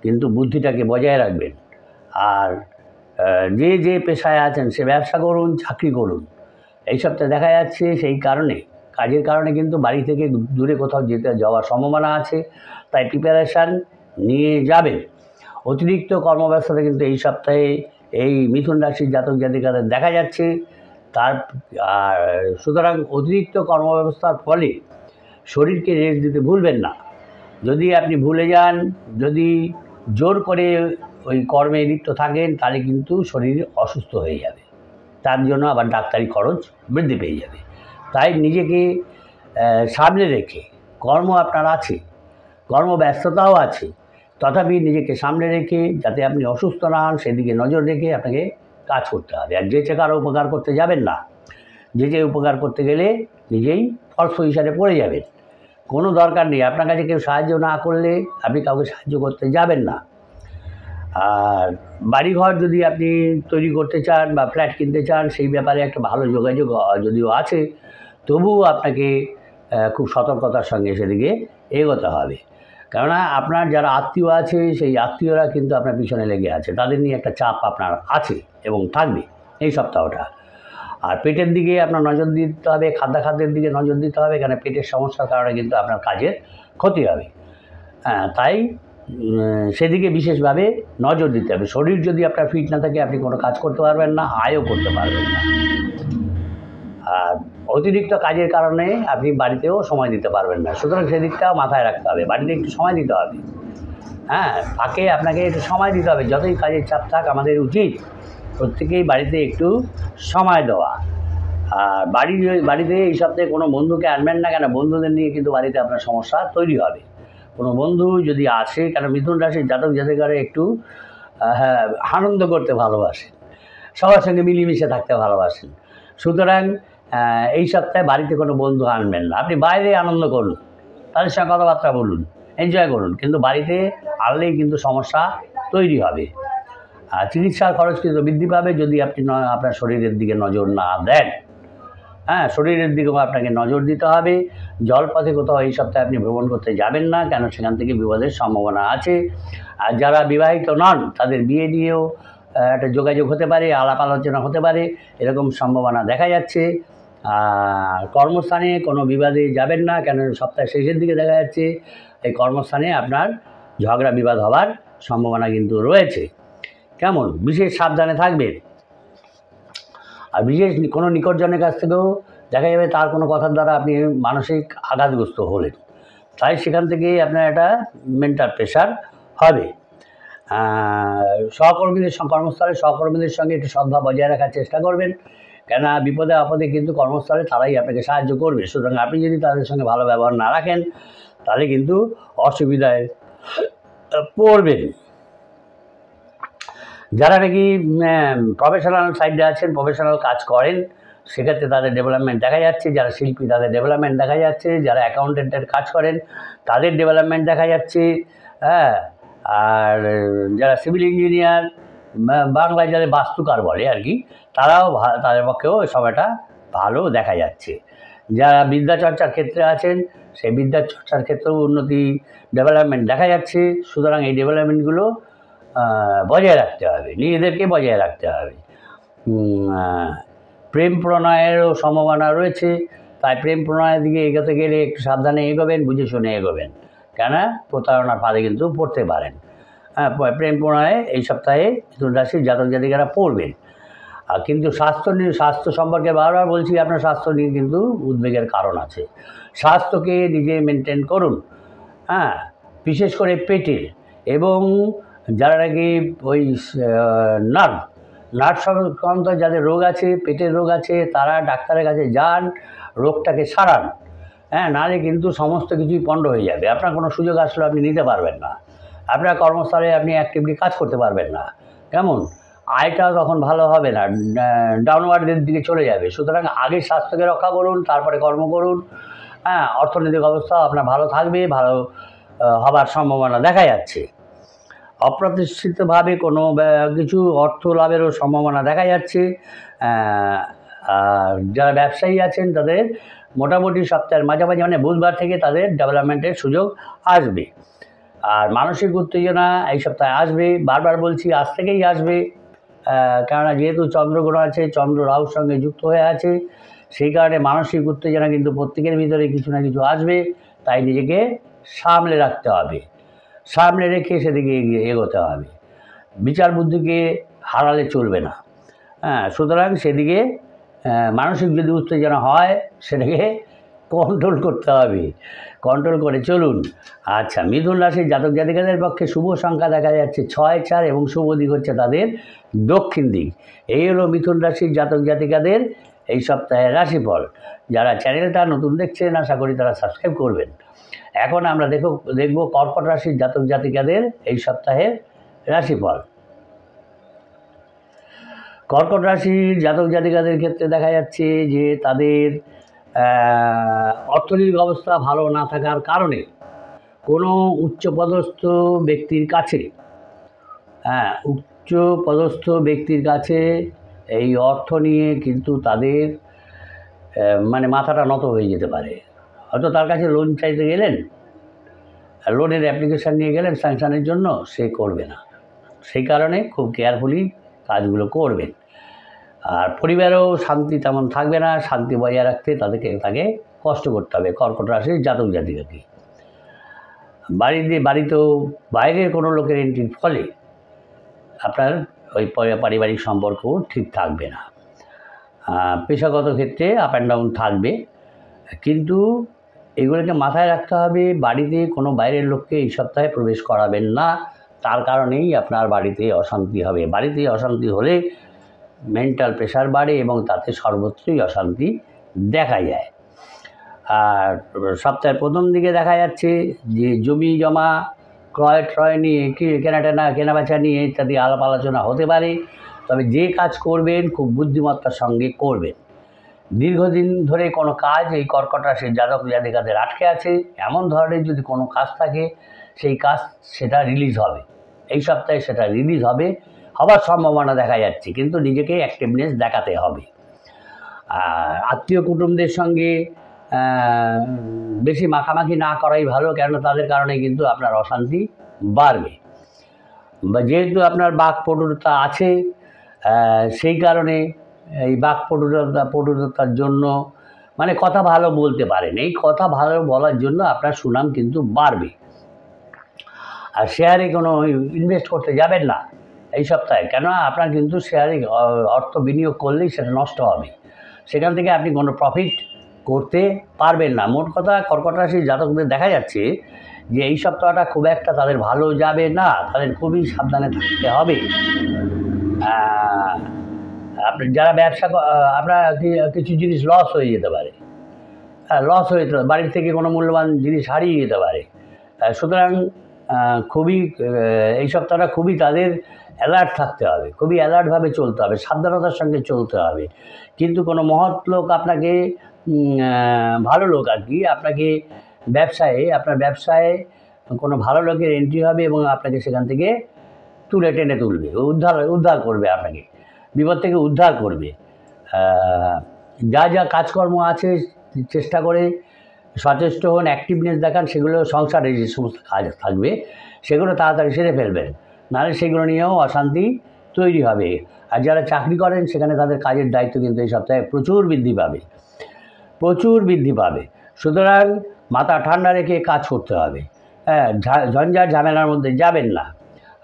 A: কিন্তু বুদ্ধিটাকে বজায় রাখবেন। আর যে পেশায় আছেন, সে ব্যবসা করুন, চাকরি করুন, এই সপ্তাহে দেখা যাচ্ছে সেই কাজের কারণে কিন্তু বাড়ি থেকে দূরে কোথাও যাওয়ার সম্ভাবনা আছে, তাই প্রিপারেশান নিয়ে যাবেন। অতিরিক্ত কর্মব্যস্ততা কিন্তু এই সপ্তাহে এই মিথুন রাশির জাতক জাতিকাদের দেখা যাচ্ছে। আর সুতরাং অতিরিক্ত কর্মব্যবস্থার ফলে শরীরকে রেস্ট দিতে ভুলবেন না। যদি আপনি ভুলে যান, যদি জোর করে ওই কর্মে লিপ্ত থাকেন, তাহলে কিন্তু শরীর অসুস্থ হয়ে যাবে, তার জন্য আবার ডাক্তারি খরচ বৃদ্ধি পেয়ে যাবে। তাই নিজেকে সামনে রেখে, কর্ম আপনার আছে, কর্মব্যস্ততাও আছে, তথাপি নিজেকে সামনে রেখে যাতে আপনি অসুস্থ না হন সেদিকে নজর রেখে আপনাকে কাজ করতে হবে। আর যে কারো উপকার করতে যাবেন না, যে উপকার করতে গেলে নিজেই ফলস পজিশনে পড়ে যাবেন। কোনো দরকার নেই, আপনার কাছে কেউ সাহায্য না করলে আপনি কাউকে সাহায্য করতে যাবেন না। আর বাড়িঘর যদি আপনি তৈরি করতে চান বা ফ্ল্যাট কিনতে চান, সেই ব্যাপারে একটা ভালো যোগাযোগ যদিও আছে, তবুও আপনাকে খুব সতর্কতার সঙ্গে সেদিকে এগোতে হবে। কেননা আপনার যারা আত্মীয় আছে সেই আত্মীয়রা কিন্তু আপনার পিছনে লেগে আছে, তাদের নিয়ে একটা চাপ আপনার আছে এবং থাকবে এই সপ্তাহটা। আর পেটের দিকে আপনার নজর দিতে হবে, খাদ্যের দিকে নজর দিতে হবে, কেন পেটের সমস্যার কারণে কিন্তু আপনার কাজের ক্ষতি হবে। তাই সেদিকে বিশেষভাবে নজর দিতে হবে। শরীর যদি আপনার ফিট না থাকে আপনি কোনো কাজ করতে পারবেন না, আয়ও করতে পারবেন না। আর অতিরিক্ত কাজের কারণে আপনি বাড়িতেও সময় দিতে পারবেন না, সুতরাং সেদিকটাও মাথায় রাখতে হবে। বাড়িতে একটু সময় দিতে হবে, ফাঁকে আপনাকে একটু সময় দিতে হবে। যতই কাজের চাপ থাক, আমাদের উচিত প্রত্যেকেই বাড়িতে একটু সময় দেওয়া। আর বাড়িতে এই সপ্তাহে কোনো বন্ধুকে আনবেন না, কেন বন্ধুদের নিয়ে কিন্তু বাড়িতে আপনার সমস্যা তৈরি হবে। কোনো বন্ধু যদি আসে, কেন মিথুন রাশির জাতক জাতিকারা একটু আনন্দ করতে ভালোবাসেন, সবার সঙ্গে মিলেমিশে থাকতে ভালোবাসেন, সুতরাং এই সপ্তাহে বাড়িতে কোনো বন্ধু আনবেন না। আপনি বাইরে আনন্দ করুন, তাদের সঙ্গে কথাবার্তা বলুন, এনজয় করুন, কিন্তু বাড়িতে আনলেই কিন্তু সমস্যা তৈরি হবে। চিকিৎসার খরচ কিন্তু বৃদ্ধি পাবে যদি আপনি আপনার শরীরের দিকে নজর না দেন। শরীরের দিকেও আপনাকে নজর দিতে হবে। জলপথে কোথাও এই সপ্তাহে আপনি ভ্রমণ করতে যাবেন না, কেন সেখান থেকে বিপদের সম্ভাবনা আছে। আর যারা বিবাহিত নন তাদের বিয়ে নিয়েও একটা যোগাযোগ হতে পারে, আলাপ আলোচনা হতে পারে, এরকম সম্ভাবনা দেখা যাচ্ছে। আর কর্মস্থানে কোনো বিবাদে যাবেন না, কেন সপ্তাহের শেষের দিকে দেখা যাচ্ছে এই কর্মস্থানে আপনার ঝগড়া বিবাদ হওয়ার সম্ভাবনা কিন্তু রয়েছে। কেমন বিশেষ সাবধানে থাকবেন। আর বিশেষ কোনো নিকটজনের কাছ থেকেও দেখা যাবে তার কোনো কথার দ্বারা আপনি মানসিক আঘাতগ্রস্ত হলেন, তাই সেখান থেকে আপনার একটা মেন্টাল প্রেশার হবে। কর্মস্থলে সহকর্মীদের সঙ্গে একটু সদ্ভাব বজায় রাখার চেষ্টা করবেন, কেন বিপদে আপদে কিন্তু কর্মস্থলে তারাই আপনাকে সাহায্য করবে। সুতরাং আপনি যদি তাদের সঙ্গে ভালো ব্যবহার না রাখেন তাহলে কিন্তু অসুবিধায় পড়বেন। যারা নাকি প্রফেশনাল সাইডে আছেন, প্রফেশনাল কাজ করেন, সেক্ষেত্রে তাদের ডেভেলপমেন্ট দেখা যাচ্ছে। যারা শিল্পী তাদের ডেভেলপমেন্ট দেখা যাচ্ছে। যারা অ্যাকাউন্টেন্টের কাজ করেন তাদের ডেভেলপমেন্ট দেখা যাচ্ছে। আর যারা সিভিল ইঞ্জিনিয়ার, বাংলায় যাদের বাস্তুকার বলে আর কি, তাদের পক্ষেও এই সময়টা ভালো দেখা যাচ্ছে। যারা বিদ্যাচর্চার ক্ষেত্রে আছেন সেই বিদ্যাচর্চার ক্ষেত্রেও উন্নতি ডেভেলপমেন্ট দেখা যাচ্ছে। সুতরাং এই ডেভেলপমেন্টগুলো বজায় রাখতে হবে, নিজেদেরকে বজায় রাখতে হবে। প্রেম প্রণয়েরও সম্ভাবনা রয়েছে, তাই প্রেম প্রণয়ের দিকে এগোতে গেলে একটু সাবধানে এগোবেন, বুঝে শুনে এগোবেন, কেন প্রতারণার ফাঁদে কিন্তু পড়তে পারেন। প্রেম প্রণয়ে এই সপ্তাহে মিথুন রাশির জাতক জাতিকারা পড়বেন। কিন্তু স্বাস্থ্য সম্পর্কে বারবার বলছি, আপনার স্বাস্থ্য নিয়ে কিন্তু উদ্বেগের কারণ আছে। স্বাস্থ্যকে নিজে মেনটেন করুন, বিশেষ করে পেটের, এবং যারা নাকি ওই নার্ভ সংক্রান্ত যাদের রোগ আছে, পেটের রোগ আছে, তারা ডাক্তারের কাছে যান, রোগটাকে সারান। নাহলে কিন্তু সমস্ত কিছুই পণ্ড হয়ে যাবে। আপনার কোনো সুযোগ আসলে আপনি নিতে পারবেন না, আপনার কর্মস্থলে আপনি অ্যাক্টিভলি কাজ করতে পারবেন না। কেমন আয়টা তখন ভালো হবে না, ডাউনওয়ার্ডের দিকে চলে যাবে। সুতরাং আগে স্বাস্থ্যকে রক্ষা করুন, তারপরে কর্ম করুন। অর্থনৈতিক অবস্থা আপনার ভালো থাকবে, ভালো হবার সম্ভাবনা দেখা যাচ্ছে। অপ্রতিষ্ঠিতভাবে কোনো কিছু অর্থ লাভেরও সম্ভাবনা দেখা যাচ্ছে। আর যারা ব্যবসায়ী আছেন তাদের মোটামুটি সপ্তাহের মাঝামাঝি, মানে বুধবার থেকে তাদের ডেভেলপমেন্টের সুযোগ আসবে। আর মানসিক উত্তেজনা এই সপ্তাহে আসবে, বারবার বলছি আজ থেকেই আসবে। কেননা যেহেতু চন্দ্রগ্রহণ আছে, চন্দ্র রাহুর সঙ্গে যুক্ত হয়ে আছে, সেই কারণে মানসিক উত্তেজনা কিন্তু প্রত্যেকের ভিতরে কিছু না কিছু আসবে। তাই নিজেকে সামলে রাখতে হবে, সামনে রেখে সেদিকে এগোতে হবে। বিচার বুদ্ধিকে হারালে চলবে না। সুতরাং সেদিকে মানসিক যদি উত্তেজনা হয় সেটাকে কন্ট্রোল করতে হবে, কন্ট্রোল করে চলুন। আচ্ছা, মিথুন রাশির জাতক জাতিকাদের পক্ষে শুভ সংখ্যা দেখা যাচ্ছে 6, 4 এবং শুভ দিক হচ্ছে তাদের দক্ষিণ দিক। এই হলো মিথুন রাশির জাতক জাতিকাদের এই সপ্তাহের রাশিফল। যারা চ্যানেলটা নতুন দেখছেন আশা করি তারা সাবস্ক্রাইব করবেন। এখন আমরা দেখব কর্কট রাশির জাতক জাতিকাদের এই সপ্তাহের রাশিফল। কর্কট রাশির জাতক জাতিকাদের ক্ষেত্রে দেখা যাচ্ছে যে তাদের অর্থনৈতিক অবস্থা ভালো না থাকার কারণে কোনো উচ্চপদস্থ ব্যক্তির কাছে উচ্চপদস্থ ব্যক্তির কাছে এই অর্থ নিয়ে কিন্তু তাদের মানে মাথাটা নত হয়ে যেতে পারে। হয়তো তার কাছে লোন চাইতে গেলেন, লোনের অ্যাপ্লিকেশান নিয়ে গেলেন স্যাংশনের জন্য, সে করবে না। সেই কারণে খুব কেয়ারফুলি কাজগুলো করবেন। আর পরিবারেও শান্তি তেমন থাকবে না, শান্তি বজায় রাখতে তাকে কষ্ট করতে হবে কর্কট রাশির জাতক জাতিকাকে। বাড়িতেও বাইরের কোনো লোকের এন্ট্রির ফলে আপনার ওই পারিবারিক সম্পর্কও ঠিক থাকবে না। পেশাগত ক্ষেত্রে আপ অ্যান্ড ডাউন থাকবে, কিন্তু এগুলোকে মাথায় রাখতে হবে। বাড়িতে কোনো বাইরের লোককে এই সপ্তাহে প্রবেশ করাবেন না, তার কারণেই আপনার বাড়িতে অশান্তি হবে। বাড়িতে অশান্তি হলে মেন্টাল প্রেশার বাড়ে এবং তাতে সর্বত্রই অশান্তি দেখা যায়। আর সপ্তাহের প্রথম দিকে দেখা যাচ্ছে যে জমি জমা ক্রয় নিয়ে কেনাবেচা নিয়ে ইত্যাদি আলাপ আলোচনা হতে পারে। তবে যে কাজ করবেন খুব বুদ্ধিমত্তার সঙ্গে করবেন। দীর্ঘদিন ধরে কোনো কাজ এই কর্কট রাশির জাতক জাতিকাদের আটকে আছে, এমন ধরনের যদি কোনো কাজ থাকে সেই কাজ সেটা রিলিজ হবে এই সপ্তাহে, সেটা রিলিজ হবার সম্ভাবনা দেখা যাচ্ছে, কিন্তু নিজেকে অ্যাক্টিভনেস দেখাতে হবে। আত্মীয় কুটুমদের সঙ্গে বেশি মাখামাখি না করাই ভালো, কেননা তাদের কারণে কিন্তু আপনার অশান্তি বাড়বে। যেহেতু আপনার বাকপটুতা আছে, সেই কারণে এই বাকপটুতার জন্য মানে কথা ভালো বলতে পারেন। এই কথা ভালো বলার জন্য আপনার সুনাম কিন্তু বাড়বে। আর শেয়ারে কোনো ইনভেস্ট করতে যাবেন না এই সপ্তাহে, কেননা আপনার কিন্তু শেয়ারে অর্থ বিনিয়োগ করলেই সেটা নষ্ট হবে, সেখান থেকে আপনি কোনো প্রফিট করতে পারবেন না। মোট কথা কর্কট রাশির জাতকদের দেখা যাচ্ছে যে এই সপ্তাহটা খুব একটা তাদের ভালো যাবে না, তাদের খুবই সাবধানে থাকতে হবে। আপনি যারা ব্যবসা আপনার কিছু জিনিস লস হয়ে যেতে পারে, বাড়ির থেকে কোনো মূল্যবান জিনিস হারিয়ে যেতে পারে। সুতরাং খুবই এই সপ্তাহটা খুবই তাদের অ্যালার্ট থাকতে হবে, খুবই অ্যালার্টভাবে চলতে হবে, সাবধানতার সঙ্গে চলতে হবে। কিন্তু কোনো মহৎ লোক আপনাকে ভালো লোক আর কি আপনাকে আপনার ব্যবসায় কোনো ভালো লোকের এন্ট্রি হবে এবং আপনাকে সেখান থেকে টেনে তুলবে, উদ্ধার করবে, আপনাকে বিপদ থেকে উদ্ধার করবে। যা কাজকর্ম আছে চেষ্টা করে সচেষ্ট হন, অ্যাক্টিভনেস দেখান, সেগুলো সংসারে যে সমস্ত কাজ থাকবে সেগুলো তাড়াতাড়ি সেরে ফেলবেন, নাহলে সেগুলো নিয়েও অশান্তি তৈরি হবে। আর যারা চাকরি করেন সেখানে তাদের কাজের দায়িত্ব কিন্তু এই সপ্তাহে প্রচুর বৃদ্ধি পাবে। সুতরাং মাথা ঠান্ডা রেখে কাজ করতে হবে। ঝঞ্ঝাট ঝামেলার মধ্যে যাবেন না।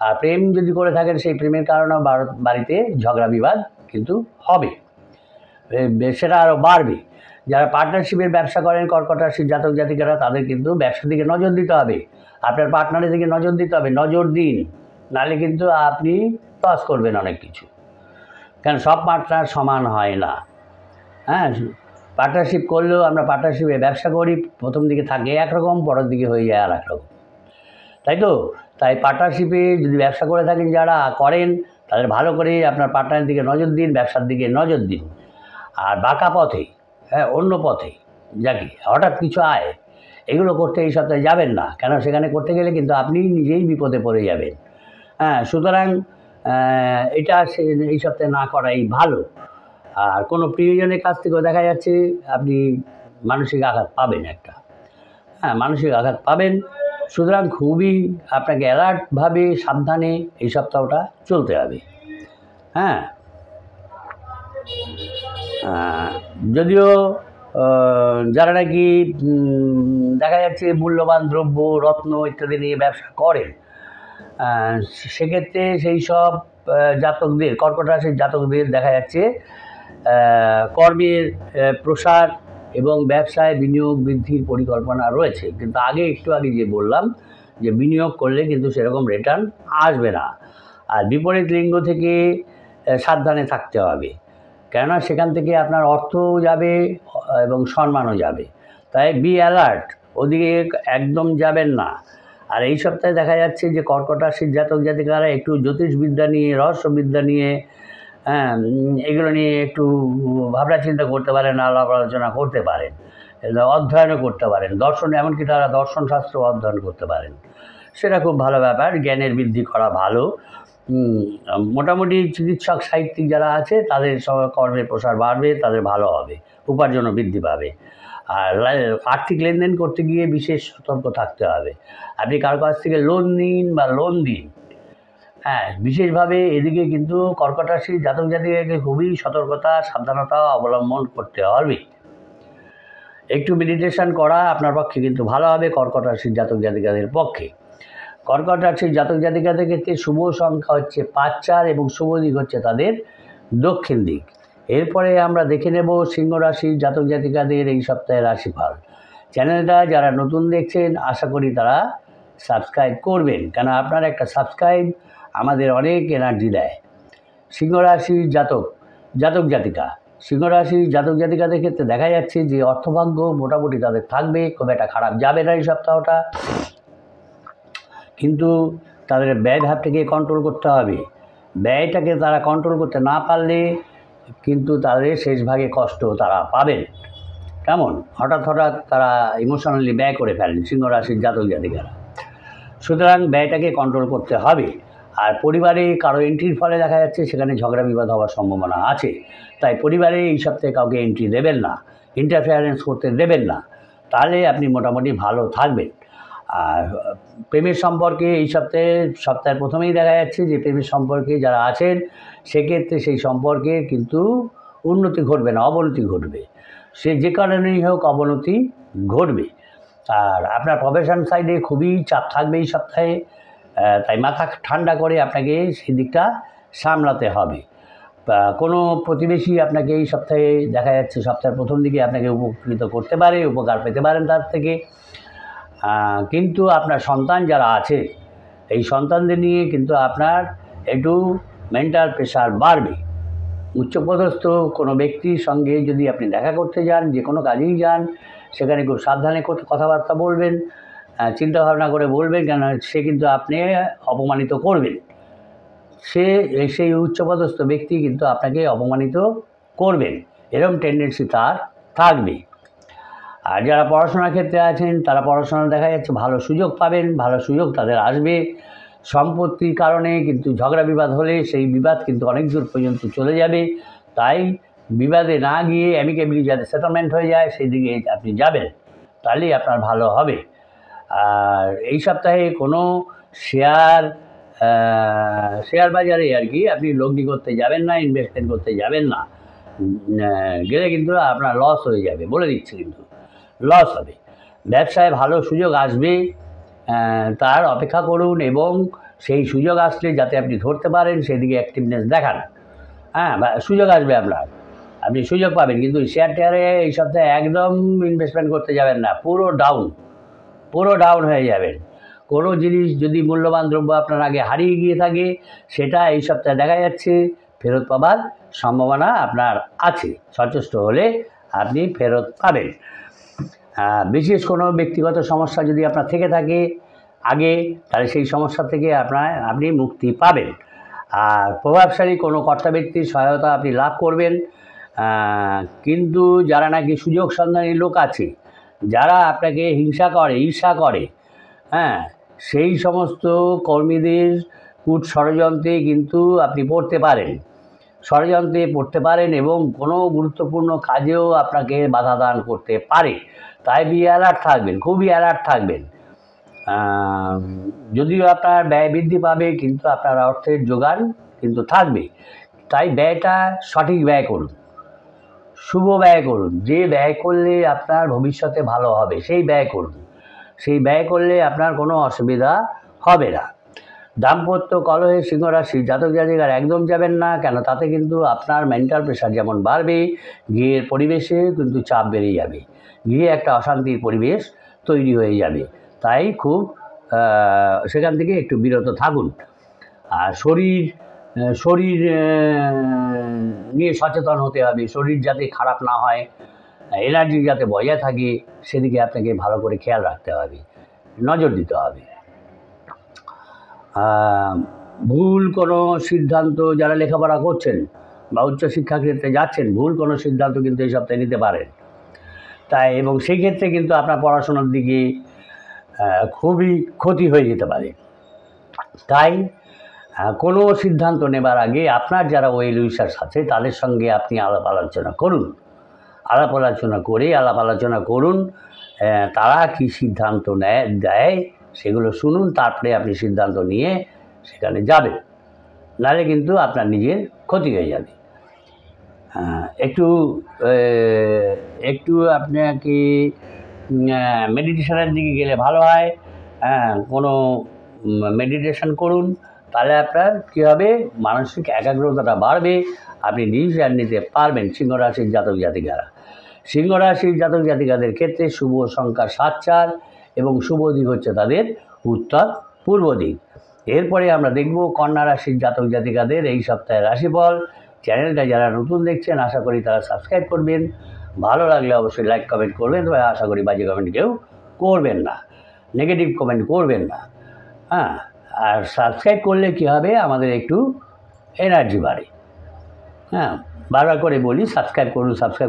A: আর প্রেম যদি করে থাকেন সেই প্রেমের কারণেও বাড়িতে ঝগড়া বিবাদ কিন্তু হবে, সেটা আরও বাড়বে। যারা পার্টনারশিপের ব্যবসা করেন কর্কট রাশির জাতক জাতিকারা, তাদের কিন্তু ব্যবসার দিকে নজর দিতে হবে, আপনার পার্টনারের দিকে নজর দিতে হবে। নজর দিন, নাহলে কিন্তু আপনি লস করবেন অনেক কিছু, কারণ সব পার্টনার সমান হয় না। পার্টনারশিপ করলেও আমরা পার্টনারশিপে ব্যবসা করি, প্রথম দিকে থাকে একরকম, পরের দিকে হয়ে যায় আর একরকম, তাই তো? তাই পার্টনারশিপে যদি ব্যবসা করে থাকেন, যারা করেন তাদের ভালো করে আপনার পার্টনারের দিকে নজর দিন, ব্যবসার দিকে নজর দিন। আর বাঁকা পথে অন্য পথে যাকে হঠাৎ কিছু এগুলো করতে এই সপ্তাহে যাবেন না, কেন সেখানে করতে গেলে কিন্তু আপনি নিজেই বিপদে পড়ে যাবেন। সুতরাং এটা এই সপ্তাহে না করাই ভালো। আর কোনো প্রিয়জনের কাছ থেকেও দেখা যাচ্ছে আপনি মানসিক আঘাত পাবেন মানসিক আঘাত পাবেন। সুতরাং খুবই আপনাকে অ্যালার্টভাবে সাবধানে এই সপ্তাহটা চলতে হবে। যদিও যারা নাকি দেখা যাচ্ছে মূল্যবান দ্রব্য রত্ন ইত্যাদি নিয়ে ব্যবসা করেন, সেক্ষেত্রে সেই সব জাতকদের কর্কট রাশির জাতকদের দেখা যাচ্ছে কর্মের প্রসার এবং ব্যবসায় বিনিয়োগ বৃদ্ধির পরিকল্পনা রয়েছে। কিন্তু একটু আগে যে বললাম যে বিনিয়োগ করলে কিন্তু সেরকম রিটার্ন আসবে না। আর বিপরীত লিঙ্গ থেকে সাবধানে থাকতে হবে, কেননা সেখান থেকে আপনার অর্থও যাবে এবং সম্মানও যাবে। তাই বি অ্যালার্ট, ওদিকে একদম যাবেন না। আর এই সপ্তাহে দেখা যাচ্ছে যে কর্কট রাশির জাতক জাতিকারা একটু জ্যোতিষবিদ্যা নিয়ে, রহস্যবিদ্যা নিয়ে, হ্যাঁ, এগুলো নিয়ে একটু ভাবনা চিন্তা করতে পারেন, আলাপ আলোচনা করতে পারেন, অধ্যয়নও করতে পারেন, দর্শন, এমনকি তারা দর্শন শাস্ত্র অধ্যয়ন করতে পারেন। সেটা খুব ভালো ব্যাপার, জ্ঞানের বৃদ্ধি করা ভালো। মোটামুটি চিকিৎসক সাহিত্যিক যারা আছে তাদের কর্মের প্রসার বাড়বে, তাদের ভালো হবে, উপার্জনও বৃদ্ধি পাবে। আর আর্থিক লেনদেন করতে গিয়ে বিশেষ সতর্ক থাকতে হবে। আপনি কারো কাছ থেকে লোন নিন বা লোন দিন, হ্যাঁ, বিশেষভাবে এদিকে কিন্তু কর্কট রাশির জাতক জাতিকাকে খুবই সতর্কতা, সাবধানতা অবলম্বন করতে হবে। একটু মেডিটেশন করা আপনার পক্ষে কিন্তু ভালো হবে কর্কট রাশির জাতক জাতিকাদের পক্ষে। কর্কট রাশির জাতক জাতিকাদের ক্ষেত্রে শুভ সংখ্যা হচ্ছে 5, 4 এবং শুভ দিক হচ্ছে তাদের দক্ষিণ দিক। এরপরে আমরা দেখে নেব সিংহ রাশির জাতক জাতিকাদের এই সপ্তাহের রাশিফল। চ্যানেলটা যারা নতুন দেখছেন আশা করি তারা সাবস্ক্রাইব করবেন, কেন আপনার একটা সাবস্ক্রাইব আমাদের অনেক এনার্জি দেয়। সিংহ রাশির জাতক জাতিকা, সিংহ রাশির জাতক জাতিকাদের ক্ষেত্রে দেখা যাচ্ছে যে অর্থভাগ্য মোটামুটি তাদের থাকবে, খুব একটা খারাপ যাবে না এই সপ্তাহটা, কিন্তু তাদের ব্যয় ভাবটাকে কন্ট্রোল করতে হবে। ব্যয়টাকে তারা কন্ট্রোল করতে না পারলে কিন্তু তাদের শেষ ভাগে কষ্ট তারা পাবেন। কেমন হঠাৎ তারা ইমোশনালি ব্যয় করে ফেলেন সিংহ রাশির জাতক জাতিকারা। সুতরাং ব্যয়টাকে কন্ট্রোল করতে হবে। আর পরিবারে কারো এন্ট্রির ফলে দেখা যাচ্ছে সেখানে ঝগড়া বিবাদ হওয়ার সম্ভাবনা আছে, তাই পরিবারে এই সপ্তাহে কাউকে এন্ট্রি দেবেন না, ইন্টারফেয়ারেন্স করতে দেবেন না, তাহলে আপনি মোটামুটি ভালো থাকবেন। আর প্রেমের সম্পর্কে এই সপ্তাহের প্রথমেই দেখা যাচ্ছে যে প্রেমের সম্পর্কে যারা আছেন সেক্ষেত্রে সেই সম্পর্কে কিন্তু উন্নতি ঘটবে না, অবনতি ঘটবে। সে যে কারণেই হোক অবনতি ঘটবে। আর আপনার প্রফেশন সাইডে খুবই চাপ থাকবে এই সপ্তাহে, তাই মাথা ঠান্ডা করে আপনাকে সেই দিকটা সামলাতে হবে। কোনো প্রতিবেশী আপনাকে এই সপ্তাহে দেখা যাচ্ছে সপ্তাহের প্রথম দিকে আপনাকে উপকৃত করতে পারে, উপকার পেতে পারেন তার থেকে। কিন্তু আপনার সন্তান যারা আছে এই সন্তানদের নিয়ে কিন্তু আপনার একটু মেন্টাল প্রেশার বাড়বে। উচ্চপদস্থ কোনো ব্যক্তির সঙ্গে যদি আপনি দেখা করতে যান, যে কোনো কাজেই যান, সেখানে খুব সাবধানে কথাবার্তা বলবেন, চিন্তাভাবনা করে বলবেন, কেন সে কিন্তু আপনি অপমানিত করবেন। সেই উচ্চপদস্থ ব্যক্তি কিন্তু আপনাকে অপমানিত করবেন, এরকম টেন্ডেন্সি তার থাকবে। আর যারা পড়াশোনার ক্ষেত্রে আছেন তারা পড়াশোনা দেখা যাচ্ছে ভালো সুযোগ পাবেন, ভালো সুযোগ তাদের আসবে। সম্পত্তির কারণে কিন্তু ঝগড়া বিবাদ হলে সেই বিবাদ কিন্তু অনেক দূর পর্যন্ত চলে যাবে, তাই বিবাদে না গিয়ে অ্যামিকেবলি যাতে সেটেলমেন্ট হয়ে যায় সেই দিকে আপনি যাবেন, তাহলেই আপনার ভালো হবে। আর এই সপ্তাহে কোনো শেয়ার বাজারে আর কি আপনি লগ্নি করতে যাবেন না, ইনভেস্টমেন্ট করতে যাবেন না, গেলে কিন্তু আপনার লস হয়ে যাবে, বলে দিচ্ছি, কিন্তু লস হবে। ব্যবসায় ভালো সুযোগ আসবে, তার অপেক্ষা করুন এবং সেই সুযোগ আসলে যাতে আপনি ধরতে পারেন সেদিকে অ্যাক্টিভনেস দেখান। হ্যাঁ, সুযোগ আসবে আপনার, আপনি সুযোগ পাবেন, কিন্তু শেয়ার টেয়ারে এই সপ্তাহে একদম ইনভেস্টমেন্ট করতে যাবেন না, পুরো ডাউন হয়ে যাবেন। কোনো জিনিস যদি মূল্যবান দ্রব্য আপনার আগে হারিয়ে গিয়ে থাকে সেটা এই সপ্তাহে দেখা যাচ্ছে ফেরত পাবার সম্ভাবনা আপনার আছে, সচেষ্ট হলে আপনি ফেরত পাবেন। বিশেষ কোনো ব্যক্তিগত সমস্যা যদি আপনার থেকে থাকে আগে, তাহলে সেই সমস্যা থেকে আপনি মুক্তি পাবেন। আর প্রভাবশালী কোনো কর্তা ব্যক্তির সহায়তা আপনি লাভ করবেন। কিন্তু যারা নাকি সুযোগ সন্ধানী লোক আছে, যারা আপনাকে হিংসা করে, ঈর্ষা করে, হ্যাঁ, সেই সমস্ত কর্মীদের কূট ষড়যন্ত্রে কিন্তু আপনি পড়তে পারেন এবং কোনো গুরুত্বপূর্ণ কাজেও আপনাকে বাধা দান করতে পারে, তাই খুবই অ্যালার্ট থাকবেন। যদিও আপনার ব্যয় বৃদ্ধি পাবে কিন্তু আপনার অর্থের জোগান কিন্তু থাকবে, তাই ব্যয়টা সঠিক ব্যয় করুন, শুভ ব্যয় করুন। যে ব্যয় করলে আপনার ভবিষ্যতে ভালো হবে সেই ব্যয় করুন, সেই ব্যয় করলে আপনার কোনো অসুবিধা হবে না। দাম্পত্য কলহে সিংহ রাশির জাতক জাতিকার একদম যাবেন না, কেন তাতে কিন্তু আপনার মেন্টাল প্রেশার যেমন বাড়বে, গৃহের পরিবেশে কিন্তু চাপ বেড়ে যাবে, গৃহে একটা অশান্তির পরিবেশ তৈরি হয়ে যাবে, তাই খুব সেখান থেকে একটু বিরত থাকুন। আর শরীর নিয়ে সচেতন হতে হবে, শরীর যাতে খারাপ না হয়, এনার্জি যাতে বজায় থাকে সেদিকে আপনাকে ভালো করে খেয়াল রাখতে হবে, নজর দিতে হবে। ভুল কোনো সিদ্ধান্ত যারা লেখাপড়া করছেন বা উচ্চশিক্ষা ক্ষেত্রে যাচ্ছেন, ভুল কোনো সিদ্ধান্ত কিন্তু এই সপ্তাহে নিতে পারেন। তাই এবং সেই ক্ষেত্রে কিন্তু আপনার পড়াশোনার দিকে খুবই ক্ষতি হয়ে যেতে পারে। তাই কোনো সিদ্ধান্ত নেবার আগে আপনার যারা ওয়েল উইশার্স আছে তাদের সঙ্গে আপনি আলাপ আলোচনা করুন। আলাপ আলোচনা করুন তারা কি সিদ্ধান্ত দেয় সেগুলো শুনুন, তারপরে আপনি সিদ্ধান্ত নিয়ে সেখানে যাবেন, নাহলে কিন্তু আপনার নিজের ক্ষতি হয়ে যাবে। একটু আপনাকে মেডিটেশনের দিকে গেলে ভালো হয়। কোনো মেডিটেশন করুন, তাহলে আপনার কী হবে, মানসিক একাগ্রতাটা বাড়বে, আপনি ডিসিশন নিতে পারবেন। সিংহ রাশির জাতক জাতিকাদের ক্ষেত্রে শুভ সংখ্যা 7-4 এবং শুভ দিক হচ্ছে তাদের উত্তর পূর্ব দিক। এরপরে আমরা দেখব কন্যা রাশির জাতক জাতিকাদের এই সপ্তাহের রাশিফল। চ্যানেলটা যারা নতুন দেখছেন আশা করি তারা সাবস্ক্রাইব করবেন, ভালো লাগলে অবশ্যই লাইক কমেন্ট করবেন, তবে আশা করি বাজে কমেন্ট কেউ করবেন না, নেগেটিভ কমেন্ট করবেন না। আর সাবস্ক্রাইব করলে কী হবে, আমাদের একটু এনার্জি বাড়ে। বারবার করে বলি সাবস্ক্রাইব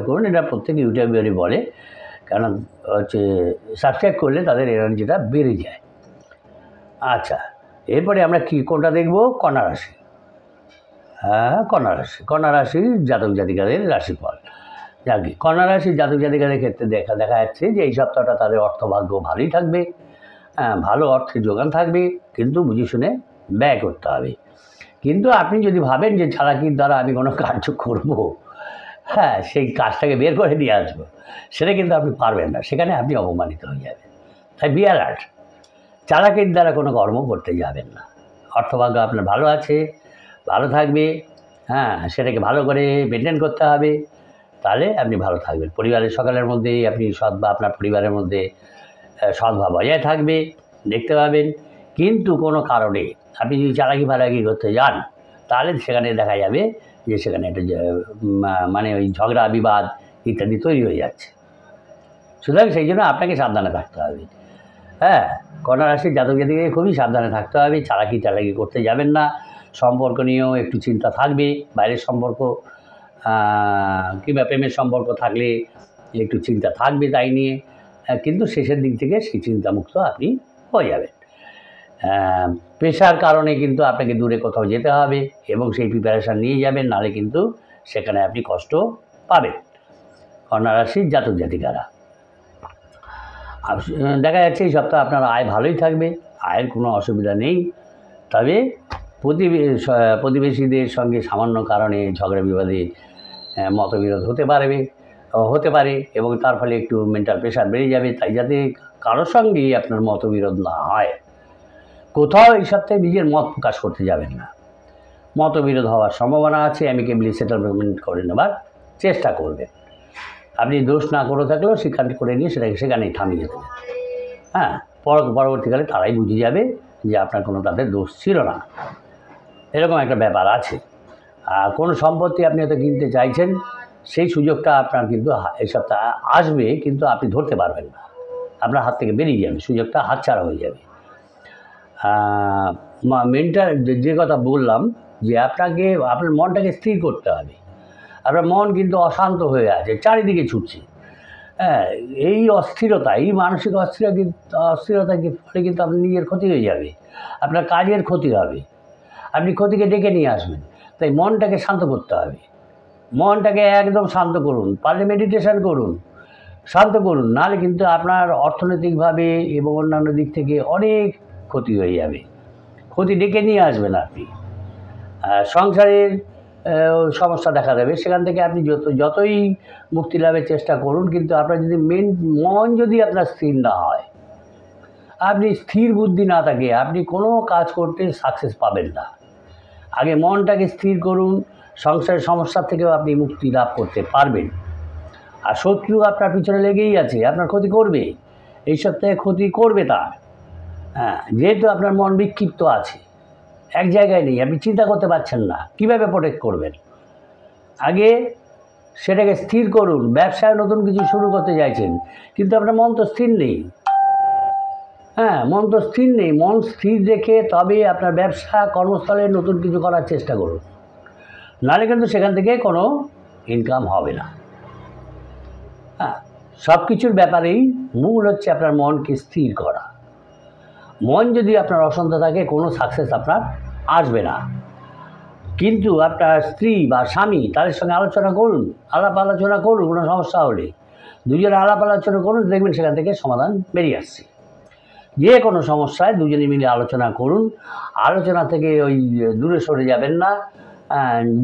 A: করুন, এটা প্রত্যেক ইউটিউবারই বলে, কারণ হচ্ছে সাবস্ক্রাইব করলে তাদের এনার্জিটা বেড়ে যায়। আচ্ছা, এরপরে আমরা কোনটা দেখব, কন্যা রাশি। কন্যা রাশির জাতক জাতিকাদের রাশিফল। যাকে কন্যা রাশির জাতক জাতিকাদের ক্ষেত্রে দেখা যাচ্ছে যে এই সপ্তাহটা তাদের অর্থভাগ্য ভালোই থাকবে, ভালো অর্থের যোগান থাকবে, কিন্তু বুঝে শুনে ব্যয় করতে হবে। কিন্তু আপনি যদি ভাবেন যে চালাকির দ্বারা আমি কোনো কার্য করব, সেই কাজটাকে বের করে নিয়ে আসবো, সেটা কিন্তু আপনি পারবেন না, সেখানে আপনি অপমানিত হয়ে যাবেন। তাই বি অ্যালার্ট, চালাকির দ্বারা কোনো কর্ম করতে যাবেন না। অর্থভাগ্য আপনার ভালো আছে, ভালো থাকবে, সেটাকে ভালো করে মেনটেন করতে হবে, তাহলে আপনি ভালো থাকবেন। পরিবারের সকলের মধ্যেই আপনি আপনার পরিবারের মধ্যে সদ্ভাব বজায় থাকবে, দেখতে পাবেন। কিন্তু কোনো কারণে আপনি যদি চালাকি করতে যান, তাহলে সেখানে দেখা যাবে যে সেখানে একটা মানে ওই ঝগড়া বিবাদ ইত্যাদি তৈরি হয়ে যাচ্ছে। সুতরাং সেই জন্য আপনাকে সাবধানে থাকতে হবে। কন্যা রাশির জাতক জাতিকে খুবই সাবধানে থাকতে হবে, চালাকি করতে যাবেন না। সম্পর্ক নিয়েও একটু চিন্তা থাকবে, বাইরের সম্পর্ক কিংবা প্রেমের সম্পর্ক থাকলে একটু চিন্তা থাকবে তাই নিয়ে, কিন্তু শেষের দিক থেকে সেই চিন্তামুক্ত আপনি হয়ে যাবেন। পেশার কারণে কিন্তু আপনাকে দূরে কোথাও যেতে হবে এবং সেই প্রিপারেশান নিয়ে যাবেন, নাহলে কিন্তু সেখানে আপনি কষ্ট পাবেন। কন্যা রাশির জাতক জাতিকারা দেখা যাচ্ছে এই সপ্তাহে আপনার আয় ভালোই থাকবে, আয়ের কোনো অসুবিধা নেই। তবে প্রতিবেশীদের সঙ্গে সামান্য কারণে ঝগড়া বিবাদে মতবিরোধ হতে পারে এবং তার ফলে একটু মেন্টাল প্রেশার বেড়ে যাবে। তাই যাতে কারোর সঙ্গেই আপনার মতবিরোধ না হয়, কোথাও এই সপ্তাহে নিজের মত প্রকাশ করতে যাবেন না। মতবিরোধ হওয়ার সম্ভাবনা আছে, অ্যামিকেবলি সেটেলমেন্ট করে নেবার চেষ্টা করবেন। আপনি দোষ না করে থাকলেও স্বীকার করে নিয়ে সেটাকে সেখানেই থামিয়ে দেবেন। পরবর্তীকালে তারাই বুঝে যাবে যে আপনার কোনো তাদের দোষ ছিল না, এরকম একটা ব্যাপার আছে। আর কোনো সম্পত্তি আপনি হয়তো কিনতে চাইছেন, সেই সুযোগটা আপনার কিন্তু এই সপ্তাহে আসবে, কিন্তু আপনি ধরতে পারবেন না, আপনার হাত থেকে বেরিয়ে যাবে, সুযোগটা হাতছাড়া হয়ে যাবে। মেন্টাল যে কথা বললাম, যে আপনার মনটাকে স্থির করতে হবে। আপনার মন কিন্তু অশান্ত হয়ে আছে, চারিদিকে ছুটছে। এই অস্থিরতা, এই মানসিক অস্থিরতা ফলে কিন্তু আপনার নিজের ক্ষতি হয়ে যাবে, আপনার কাজের ক্ষতি হবে, আপনি ক্ষতিকে ডেকে নিয়ে আসবেন। তাই মনটাকে শান্ত করতে হবে, মনটাকে একদম শান্ত করুন, পারলে মেডিটেশন করুন, শান্ত করুন, নাহলে কিন্তু আপনার অর্থনৈতিকভাবে এবং অন্যান্য দিক থেকে অনেক ক্ষতি হয়ে যাবে, ক্ষতি ডেকে নিয়ে আসবেন আপনি। সংসারের সমস্যা দেখা দেবে, সেখান থেকে আপনি যতই মুক্তি লাভের চেষ্টা করুন, কিন্তু আপনার যদি মন যদি আপনার স্থির না হয়, আপনি স্থির বুদ্ধি না থাকে, আপনি কোনো কাজ করতে সাকসেস পাবেন না। আগে মনটাকে স্থির করুন, সংসারের সমস্যার থেকেও আপনি মুক্তি লাভ করতে পারবেন। আর শত্রু আপনার পিছনে লেগেই আছে, আপনার ক্ষতি করবে, এই সপ্তাহে ক্ষতি করবে তার। যেহেতু আপনার মন বিক্ষিপ্ত আছে, এক জায়গায় নেই, আপনি চিন্তা করতে পারছেন না কীভাবে প্রোটেক্ট করবেন। আগে সেটাকে স্থির করুন। ব্যবসায় নতুন কিছু শুরু করতে চাইছেন, কিন্তু আপনার মন তো স্থির নেই। হ্যাঁ, মন তো স্থির নেই। মন স্থির রেখে তবে আপনার ব্যবসা কর্মস্থলে নতুন কিছু করার চেষ্টা করুন, নাহলে কিন্তু সেখান থেকে কোনো ইনকাম হবে না। হ্যাঁ, সব কিছুর ব্যাপারেই মূল হচ্ছে আপনার মনকে স্থির করা। মন যদি আপনার অশান্ত থাকে, কোনো সাকসেস আপনার আসবে না। কিন্তু আপনার স্ত্রী বা স্বামী, তাদের সঙ্গে আলোচনা করুন, আলাপ আলোচনা করুন। কোনো সমস্যা হলে দুজনে আলাপ আলোচনা করুন, দেখবেন সেখান থেকে সমাধান বেরিয়ে আসছে। যে কোনো সমস্যায় দুজনে মিলে আলোচনা করুন। আলোচনা থেকে ওই দূরে সরে যাবেন না,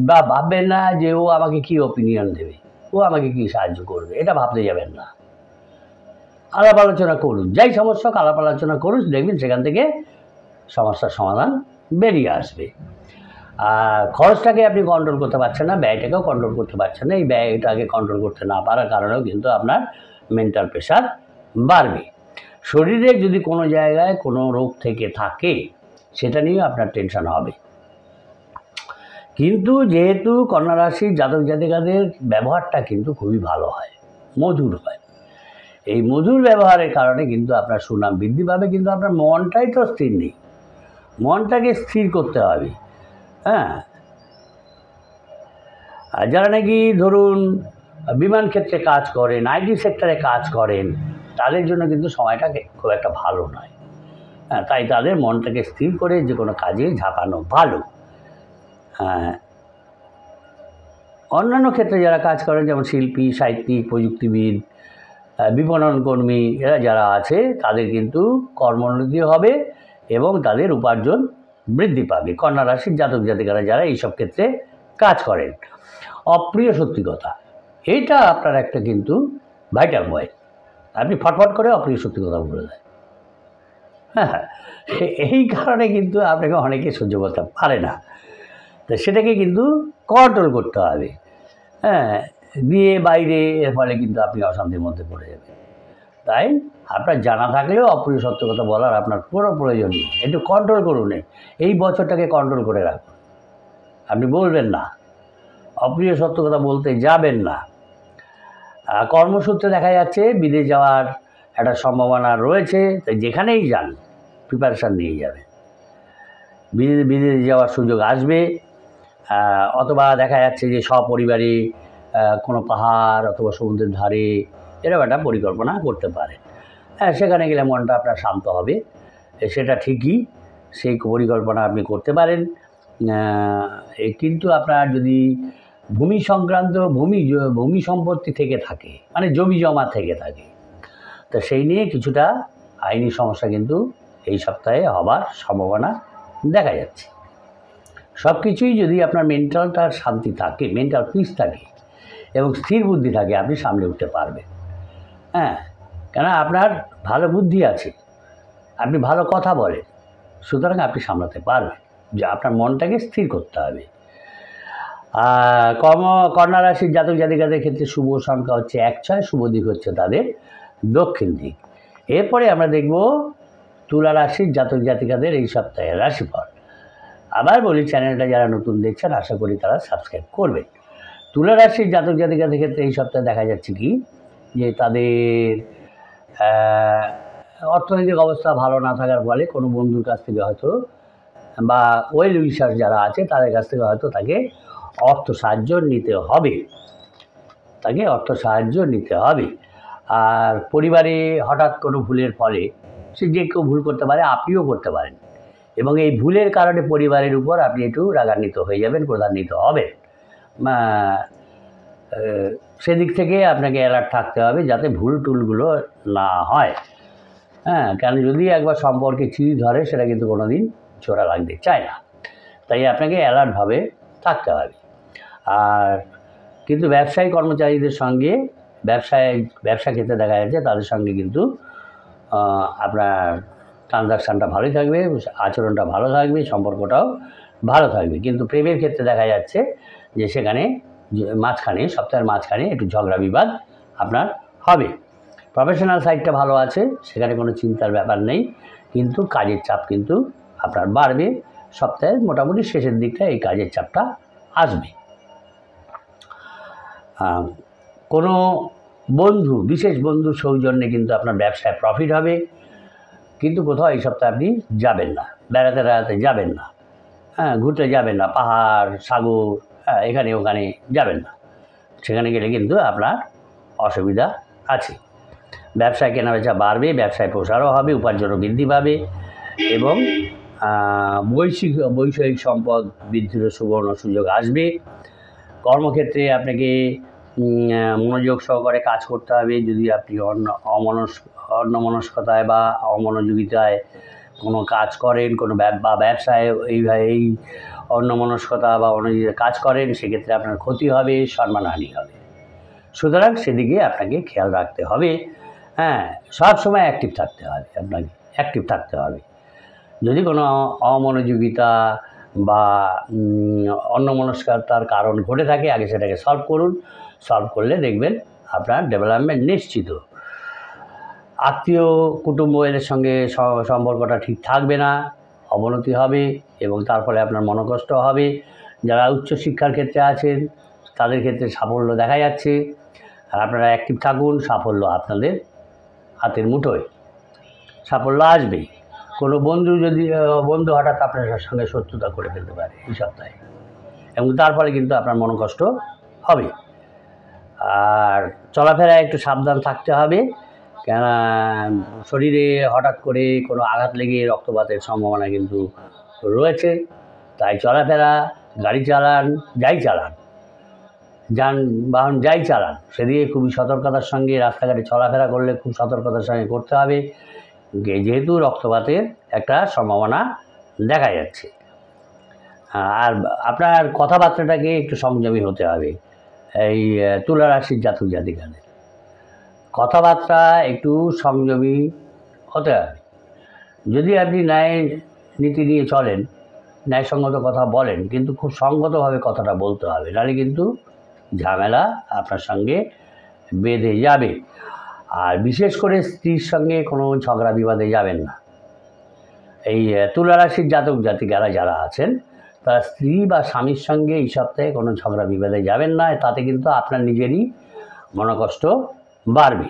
A: বা ভাববেন না যে ও আমাকে কী ওপিনিয়ন দেবে, ও আমাকে কী সাহায্য করবে, এটা ভাবতে যাবেন না। আলাপ আলোচনা করুন, যাই সমস্যা হোক আলাপ আলোচনা করুন, দেখবেন সেখান থেকে সমস্যার সমাধান বেরিয়ে আসবে। আর খরচটাকে আপনি কন্ট্রোল করতে পারছেন না, ব্যয়টাকেও কন্ট্রোল করতে পারছেন না। এই ব্যয়টাকে কন্ট্রোল করতে না পারার কারণেও কিন্তু আপনার মেন্টাল প্রেশার বাড়বে। শরীরে যদি কোনো জায়গায় কোনো রোগ থেকে থাকে, সেটা নিয়ে আপনার টেনশন হবে। কিন্তু যেহেতু কন্যা রাশির জাতক জাতিকাদের ব্যবহারটা কিন্তু খুবই ভালো হয়, মধুর হয়, এই মধুর ব্যবহারের কারণে কিন্তু আপনার সুনাম বৃদ্ধি পাবে। কিন্তু আপনার মনটাই তো স্থির নেই, মনটাকে স্থির করতে হবে। হ্যাঁ, আর যারা নাকি ধরুন বিমান ক্ষেত্রে কাজ করেন, আইটি সেক্টরে কাজ করেন, তাদের জন্য কিন্তু সময়টা খুব একটা ভালো নয়। হ্যাঁ, তাই তাদের মনটাকে স্থির করে যে কোনো কাজে ঝাঁপানো ভালো। হ্যাঁ, অন্যান্য ক্ষেত্রে যারা কাজ করেন, যেমন শিল্পী, সাহিত্যিক, প্রযুক্তিবিদ, বিপণন কর্মী, এরা যারা আছে তাদের কিন্তু কর্মোন্নতি হবে এবং তাদের উপার্জন বৃদ্ধি পাবে। কন্যা রাশির জাতক জাতিকারা যারা এইসব ক্ষেত্রে কাজ করেন, অপ্রিয় সত্যি কথা, এইটা আপনার একটা কিন্তু ভাইটাল পয়েন্ট। আপনি ফটফট করে অপ্রিয় সত্যি কথা বলে দেয়। হ্যাঁ, এই কারণে কিন্তু আপনাকে অনেকে সহ্য করতে পারে না, তো সেটাকে কিন্তু কন্ট্রোল করতে হবে। হ্যাঁ, বিয়ে বাইরে, এর ফলে কিন্তু আপনি অশান্তির মধ্যে পড়ে যাবেন। তাই আপনার জানা থাকলেও অপ্রিয় সত্য কথা বলার আপনার কোনো প্রয়োজন নেই। একটু কন্ট্রোল করুন, এই বছরটাকে কন্ট্রোল করে রাখুন। আপনি বলবেন না, অপ্রিয় সত্য কথা বলতে যাবেন না। কর্মসূত্রে দেখা যাচ্ছে বিদেশ যাওয়ার একটা সম্ভাবনা রয়েছে, তাই যেখানেই যান প্রিপারেশান নিয়ে যাবেন। বিদেশ যাওয়ার সুযোগ আসবে, অথবা দেখা যাচ্ছে যে সপরিবারে কোনো পাহাড় অথবা সমুদ্রের ধারে এরকম একটা পরিকল্পনা করতে পারেন। হ্যাঁ, সেখানে গেলে মনটা আপনার শান্ত হবে, সেটা ঠিকই, সেই পরিকল্পনা আপনি করতে পারেন। কিন্তু আপনার যদি ভূমি সংক্রান্ত ভূমি সম্পত্তি থেকে থাকে, মানে জমি জমা থেকে থাকে, তো সেই নিয়ে কিছুটা আইনি সমস্যা কিন্তু এই সপ্তাহে হবার সম্ভাবনা দেখা যাচ্ছে। সব কিছুই যদি আপনার মেন্টালটার শান্তি থাকে, মেন্টাল পিস থাকে এবং স্থির বুদ্ধি থাকে, আপনি সামলে উঠতে পারবেন। হ্যাঁ, কেন আপনার ভালো বুদ্ধি আছে, আপনি ভালো কথা বলেন, সুতরাং আপনি সামলাতে পারবেন। যে আপনার মনটাকে স্থির করতে হবে। কন্যা রাশির জাতক জাতিকাদের ক্ষেত্রে শুভ সংখ্যা হচ্ছে 1-6, শুভ দিক হচ্ছে তাদের দক্ষিণ দিক। এরপরে আমরা দেখব তুলা রাশির জাতক জাতিকাদের এই সপ্তাহের রাশিফল। আবার বলি, চ্যানেলটা যারা নতুন দেখছেন আশা করি তারা সাবস্ক্রাইব করবেন। তুলা রাশির জাতক জাতিকাদের ক্ষেত্রে এই সপ্তাহে দেখা যাচ্ছে কি, যে তাদের অর্থনৈতিক অবস্থা ভালো না থাকার ফলে কোনো বন্ধুর কাছ থেকে হয়তো বা ওয়েল উইশার যারা আছে তাদের কাছ থেকে হয়তো তাকে অর্থ সাহায্য নিতে হবে, আর পরিবারে হঠাৎ কোনো ভুলের ফলে, সে যে কেউ ভুল করতে পারে, আপনিও করতে পারেন, এবং এই ভুলের কারণে পরিবারের উপর আপনি একটু রাগান্বিত হয়ে যাবেন, ক্রোধান্বিত হবেন। সেদিক থেকে আপনাকে অ্যালার্ট থাকতে হবে যাতে ভুল টুলগুলো না হয়। হ্যাঁ, কারণ যদি একবার সম্পর্কে চিড়ি ধরে সেটা কিন্তু কোনো দিন চোরা লাগতে চায় না, তাই আপনাকে অ্যালার্টভাবে থাকতে হবে। আর কিন্তু ব্যবসায়ী কর্মচারীদের সঙ্গে ব্যবসা ক্ষেত্রে দেখা যাচ্ছে তাদের সঙ্গে কিন্তু আপনার ট্রানজাকশানটা ভালোই থাকবে, আচরণটা ভালো থাকবে, সম্পর্কটাও ভালো থাকবে। কিন্তু প্রেমের ক্ষেত্রে দেখা যাচ্ছে যে সেখানে সপ্তাহের মাঝখানে একটু ঝগড়া বিবাদ আপনার হবে। প্রফেশনাল সাইডটা ভালো আছে, সেখানে কোনো চিন্তার ব্যাপার নেই, কিন্তু কাজের চাপ কিন্তু আপনার বাড়বে। সপ্তাহের মোটামুটি শেষের দিকটা এই কাজের চাপটা আসবে। কোনো বন্ধু, বিশেষ বন্ধুর সৌজন্যে কিন্তু আপনার ব্যবসায় প্রফিট হবে, কিন্তু কোথাও এই সপ্তাহে আপনি যাবেন না, বেড়াতে যাবেন না, ঘুরতে যাবেন না, পাহাড় সাগর এখানে ওখানে যাবেন না। সেখানে গেলে কিন্তু আপনার অসুবিধা আছে। ব্যবসায় কেনাবেচা বাড়বে, ব্যবসায় প্রসারও হবে, উপার্জনও বৃদ্ধি পাবে এবং বৈষয়িক সম্পদ বৃদ্ধির সুবর্ণ সুযোগ আসবে। কর্মক্ষেত্রে আপনাকে মনোযোগ সহকারে কাজ করতে হবে। যদি আপনি অন্যমনস্কতায় বা অমনোযোগিতায় কোনো কাজ করেন, কোনো ব্যবসায় এই অন্যমনস্কতা বা অন্যদিকে কাজ করেন, সেক্ষেত্রে আপনার ক্ষতি হবে, সম্মানহানি হবে। সুতরাং সেদিকে আপনাকে খেয়াল রাখতে হবে। সবসময় অ্যাক্টিভ থাকতে হবে, আপনাকে অ্যাক্টিভ থাকতে হবে। যদি কোনো অমনোযোগিতা বা অন্যমনস্কতার কারণ ঘটে থাকে, আগে সেটাকে সলভ করুন। সলভ করলে দেখবেন আপনার ডেভেলপমেন্ট নিশ্চিত। আত্মীয় কুটুম্ব এদের সঙ্গে সম্পর্কটা ঠিক থাকবে না, অবনতি হবে এবং তার ফলে আপনার মনোকষ্ট হবে। যারা উচ্চশিক্ষার ক্ষেত্রে আছেন তাদের ক্ষেত্রে সাফল্য দেখা যাচ্ছে। আর আপনারা অ্যাক্টিভ থাকুন, সাফল্য আপনাদের হাতের মুঠোয়, সাফল্য আসবেই। কোনো বন্ধু হঠাৎ আপনার সঙ্গে শত্রুতা করে ফেলতে পারে এই সপ্তাহে, এবং তার ফলে কিন্তু আপনার মনোকষ্ট হবে। আর চলাফেরায় একটু সাবধান থাকতে হবে, কেন শরীরে হঠাৎ করে কোনো আঘাত লেগে রক্তপাতের সম্ভাবনা কিন্তু রয়েছে। তাই চলাফেরা, গাড়ি চালান, যানবাহন যাই চালান, সেদিকে খুবই সতর্কতার সঙ্গে রাস্তাঘাটে চলাফেরা করলে খুব সতর্কতার সঙ্গে করতে হবে, যেহেতু রক্তপাতের একটা সম্ভাবনা দেখা যাচ্ছে। আর আপনার কথাবার্তাটাকে একটু সংযমী হতে হবে। এই তুলা রাশির জাতক জাতিকাদের কথাবার্তা একটু সংযমী হতে হবে। যদি আপনি ন্যায় নীতি নিয়ে চলেন, ন্যায়সঙ্গত কথা বলেন, কিন্তু খুব সঙ্গতভাবে কথাটা বলতে হবে, নাহলে কিন্তু ঝামেলা আপনার সঙ্গে বেঁধে যাবে। আর বিশেষ করে স্ত্রীর সঙ্গে কোনো ঝগড়া বিবাদে যাবেন না। এই তুলা রাশির জাতক জাতিকারা যারা আছেন তারা স্ত্রী বা স্বামীর সঙ্গে এই সপ্তাহে কোনো ঝগড়া বিবাদে যাবেন না, তাতে কিন্তু আপনার নিজেরই মনোকষ্ট বাড়বে।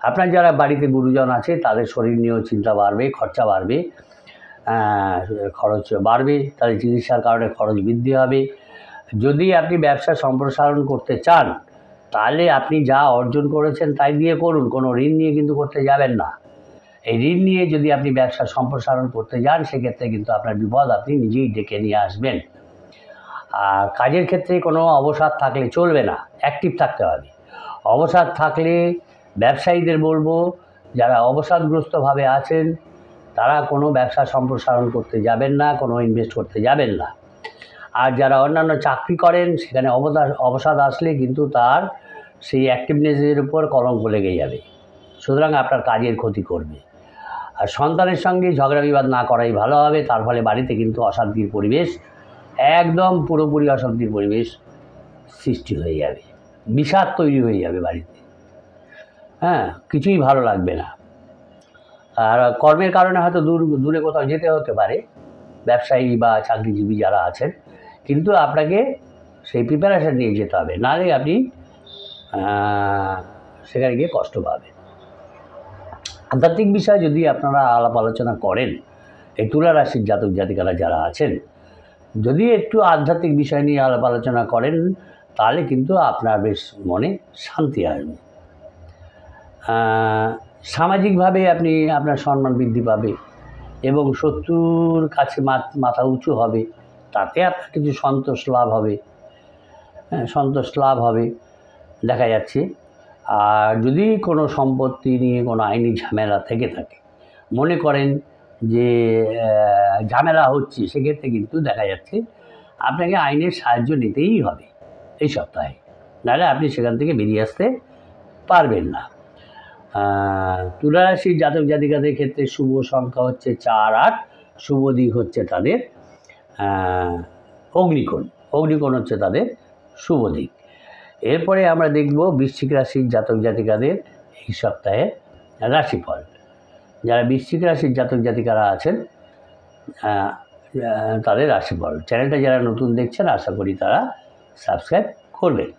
A: আপনার যারা বাড়িতে গুরুজন আছে তাদের শরীর নিয়েও চিন্তা বাড়বে, খরচা বাড়বে, খরচ বাড়বে, তাদের চিকিৎসার কারণে খরচ বৃদ্ধি হবে। যদি আপনি ব্যবসা সম্প্রসারণ করতে চান তাহলে আপনি যা অর্জন করেছেন তাই দিয়ে করুন, কোনো ঋণ নিয়ে কিন্তু করতে যাবেন না। এই ঋণ নিয়ে যদি আপনি ব্যবসা সম্প্রসারণ করতে যান সেক্ষেত্রে কিন্তু আপনার বিপদ আপনি নিজেই ডেকে নিয়ে আসবেন। আর কাজের ক্ষেত্রে কোনো অবসাদ থাকলে চলবে না, অ্যাক্টিভ থাকতে হবে। অবসাদ থাকলে ব্যবসায়ীদের বলবো, যারা অবসাদগ্রস্তভাবে আছেন তারা কোনো ব্যবসা সম্প্রসারণ করতে যাবেন না, কোনো ইনভেস্ট করতে যাবেন না। আর যারা অন্যান্য চাকরি করেন সেখানে অবসাদ আসলে কিন্তু তার সেই অ্যাক্টিভনেসের উপর কলঙ্ক লেগে যাবে, সুতরাং আপনার কাজের ক্ষতি করবে। আর সন্তানের সঙ্গে ঝগড়া বিবাদ না করাই ভালো হবে, তার ফলে বাড়িতে কিন্তু অশান্তির পরিবেশ, একদম পুরোপুরি অশান্তির পরিবেশ সৃষ্টি হয়ে যাবে, বিষাদ তৈরি হয়ে যাবে বাড়িতে, কিছুই ভালো লাগবে না। আর কর্মের কারণে হয়তো দূরে কোথাও যেতে হতে পারে ব্যবসায়ী বা চাকরিজীবী যারা আছেন, কিন্তু আপনাকে সেই প্রিপারেশান নিয়ে যেতে হবে, নাহলে আপনি সেখানে গিয়ে কষ্ট পাবেন। আধ্যাত্মিক বিষয় যদি আপনারা আলাপ আলোচনা করেন, এই তুলা রাশির জাতক জাতিকারা যারা আছেন যদি একটু আধ্যাত্মিক বিষয় নিয়ে আলাপ আলোচনা করেন তাহলে কিন্তু আপনার বেশ মনে শান্তি আসবে। সামাজিকভাবে আপনার সম্মান বৃদ্ধি পাবে এবং শত্রুর কাছে মাথা উঁচু হবে, তাতে আপনার কিছু সন্তোষ লাভ হবে দেখা যাচ্ছে। আর যদি কোনো সম্পত্তি নিয়ে কোনো আইনি ঝামেলা থেকে থাকে, মনে করেন যে ঝামেলা হচ্ছে, সেক্ষেত্রে কিন্তু দেখা যাচ্ছে আপনাকে আইনের সাহায্য নিতেই হবে এই সপ্তাহে, নাহলে আপনি সেখান থেকে বেরিয়ে আসতে পারবেন না। তুলা রাশির জাতক জাতিকাদের ক্ষেত্রে শুভ সংখ্যা হচ্ছে 4, 8, শুভ দিক হচ্ছে তাদের অগ্নিকোণ হচ্ছে তাদের শুভ দিক। এরপরে আমরা দেখব বৃশ্চিক রাশির জাতক জাতিকাদের এই সপ্তাহে রাশিফল। যারা বৃশ্চিক রাশির জাতক জাতিকারা আছেন তাদের রাশিফল চ্যানেলটা যারা নতুন দেখছেন আশা করি তারা সাবস্ক্রাইব করবেন।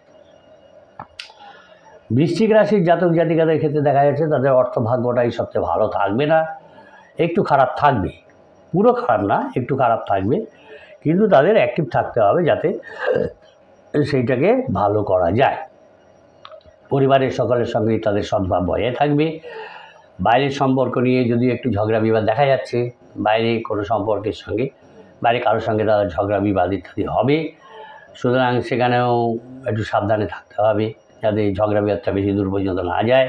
A: বৃশ্চিক রাশির জাতক জাতিকাদের ক্ষেত্রে দেখা যাচ্ছে তাদের অর্থভাগ্যটাই সবচেয়ে ভালো থাকবে না, একটু খারাপ থাকবে, পুরো খারাপ না, একটু খারাপ থাকবে, কিন্তু তাদের অ্যাক্টিভ থাকতে হবে যাতে সেইটাকে ভালো করা যায়। পরিবারের সকলের সঙ্গেই তাদের সদ্ভাব বজায় থাকবে। বাইরের সম্পর্ক নিয়ে যদি একটু ঝগড়া বিবাদ দেখা যাচ্ছে, বাইরে কোনো সম্পর্কের সঙ্গে বাইরে কারোর সঙ্গে তাদের ঝগড়া বিবাদ ইত্যাদি হবে, সুতরাং সেখানেও একটু সাবধানে থাকতে হবে যাতে ঝগড়া বিবাদটা বেশি দূর পর্যন্ত না যায়।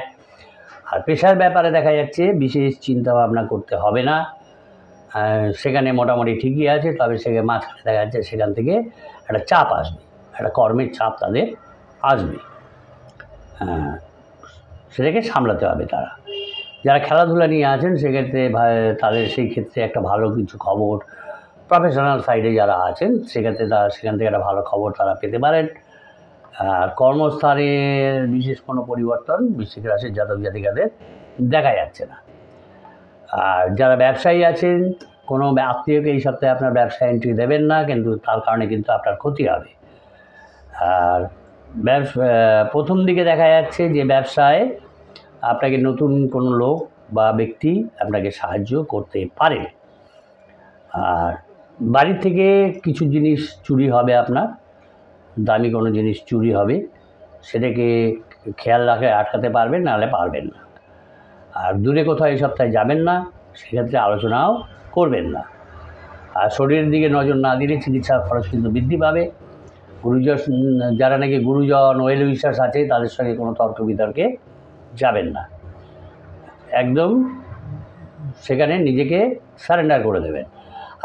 A: আর পেশার ব্যাপারে দেখা যাচ্ছে বিশেষ চিন্তা ভাবনা করতে হবে না, সেখানে মোটামুটি ঠিকই আছে, তবে সেখানে মাঝখানে দেখা যাচ্ছে সেখান থেকে একটা চাপ আসবে, একটা কর্মের চাপ তাদের আসবে, সেটাকে সামলাতে হবে তারা। যারা খেলাধুলা নিয়ে আছেন সেক্ষেত্রে তাদের সেই ক্ষেত্রে একটা ভালো কিছু খবর, প্রফেশনাল সাইডে যারা আছেন সেক্ষেত্রে তারা সেখান থেকে একটা ভালো খবর তারা পেতে পারেন। আর কর্মস্থানের বিশেষ কোনো পরিবর্তন বৃশ্চিক রাশির জাতক জাতিকাদের দেখা যাচ্ছে না। আর যারা ব্যবসায়ী আছেন, কোনো আত্মীয়কে এই সপ্তাহে আপনার ব্যবসায় এন্ট্রি দেবেন না, কিন্তু তার কারণে কিন্তু আপনার ক্ষতি হবে। আর প্রথম দিকে দেখা যাচ্ছে যে ব্যবসায় আপনাকে নতুন কোনো লোক বা ব্যক্তি আপনাকে সাহায্য করতে পারে। আর বাড়ি থেকে কিছু জিনিস চুরি হবে, আপনার দামি কোনো জিনিস চুরি হবে, সেটাকে খেয়াল রাখে আটকাতে পারবেন, নাহলে পারবেন না। আর দূরে কোথাও এই সপ্তাহে যাবেন না, সেক্ষেত্রে আলোচনাও করবেন না। আর শরীরের দিকে নজর না দিলে চিকিৎসার খরচ কিন্তু বৃদ্ধি পাবে। গুরুজন, যারা নাকি গুরুজন ওয়েল উইশার্স আছে, তাদের সঙ্গে কোনো তর্ক বিতর্কে যাবেন না, একদম সেখানে নিজেকে সারেন্ডার করে দেবেন।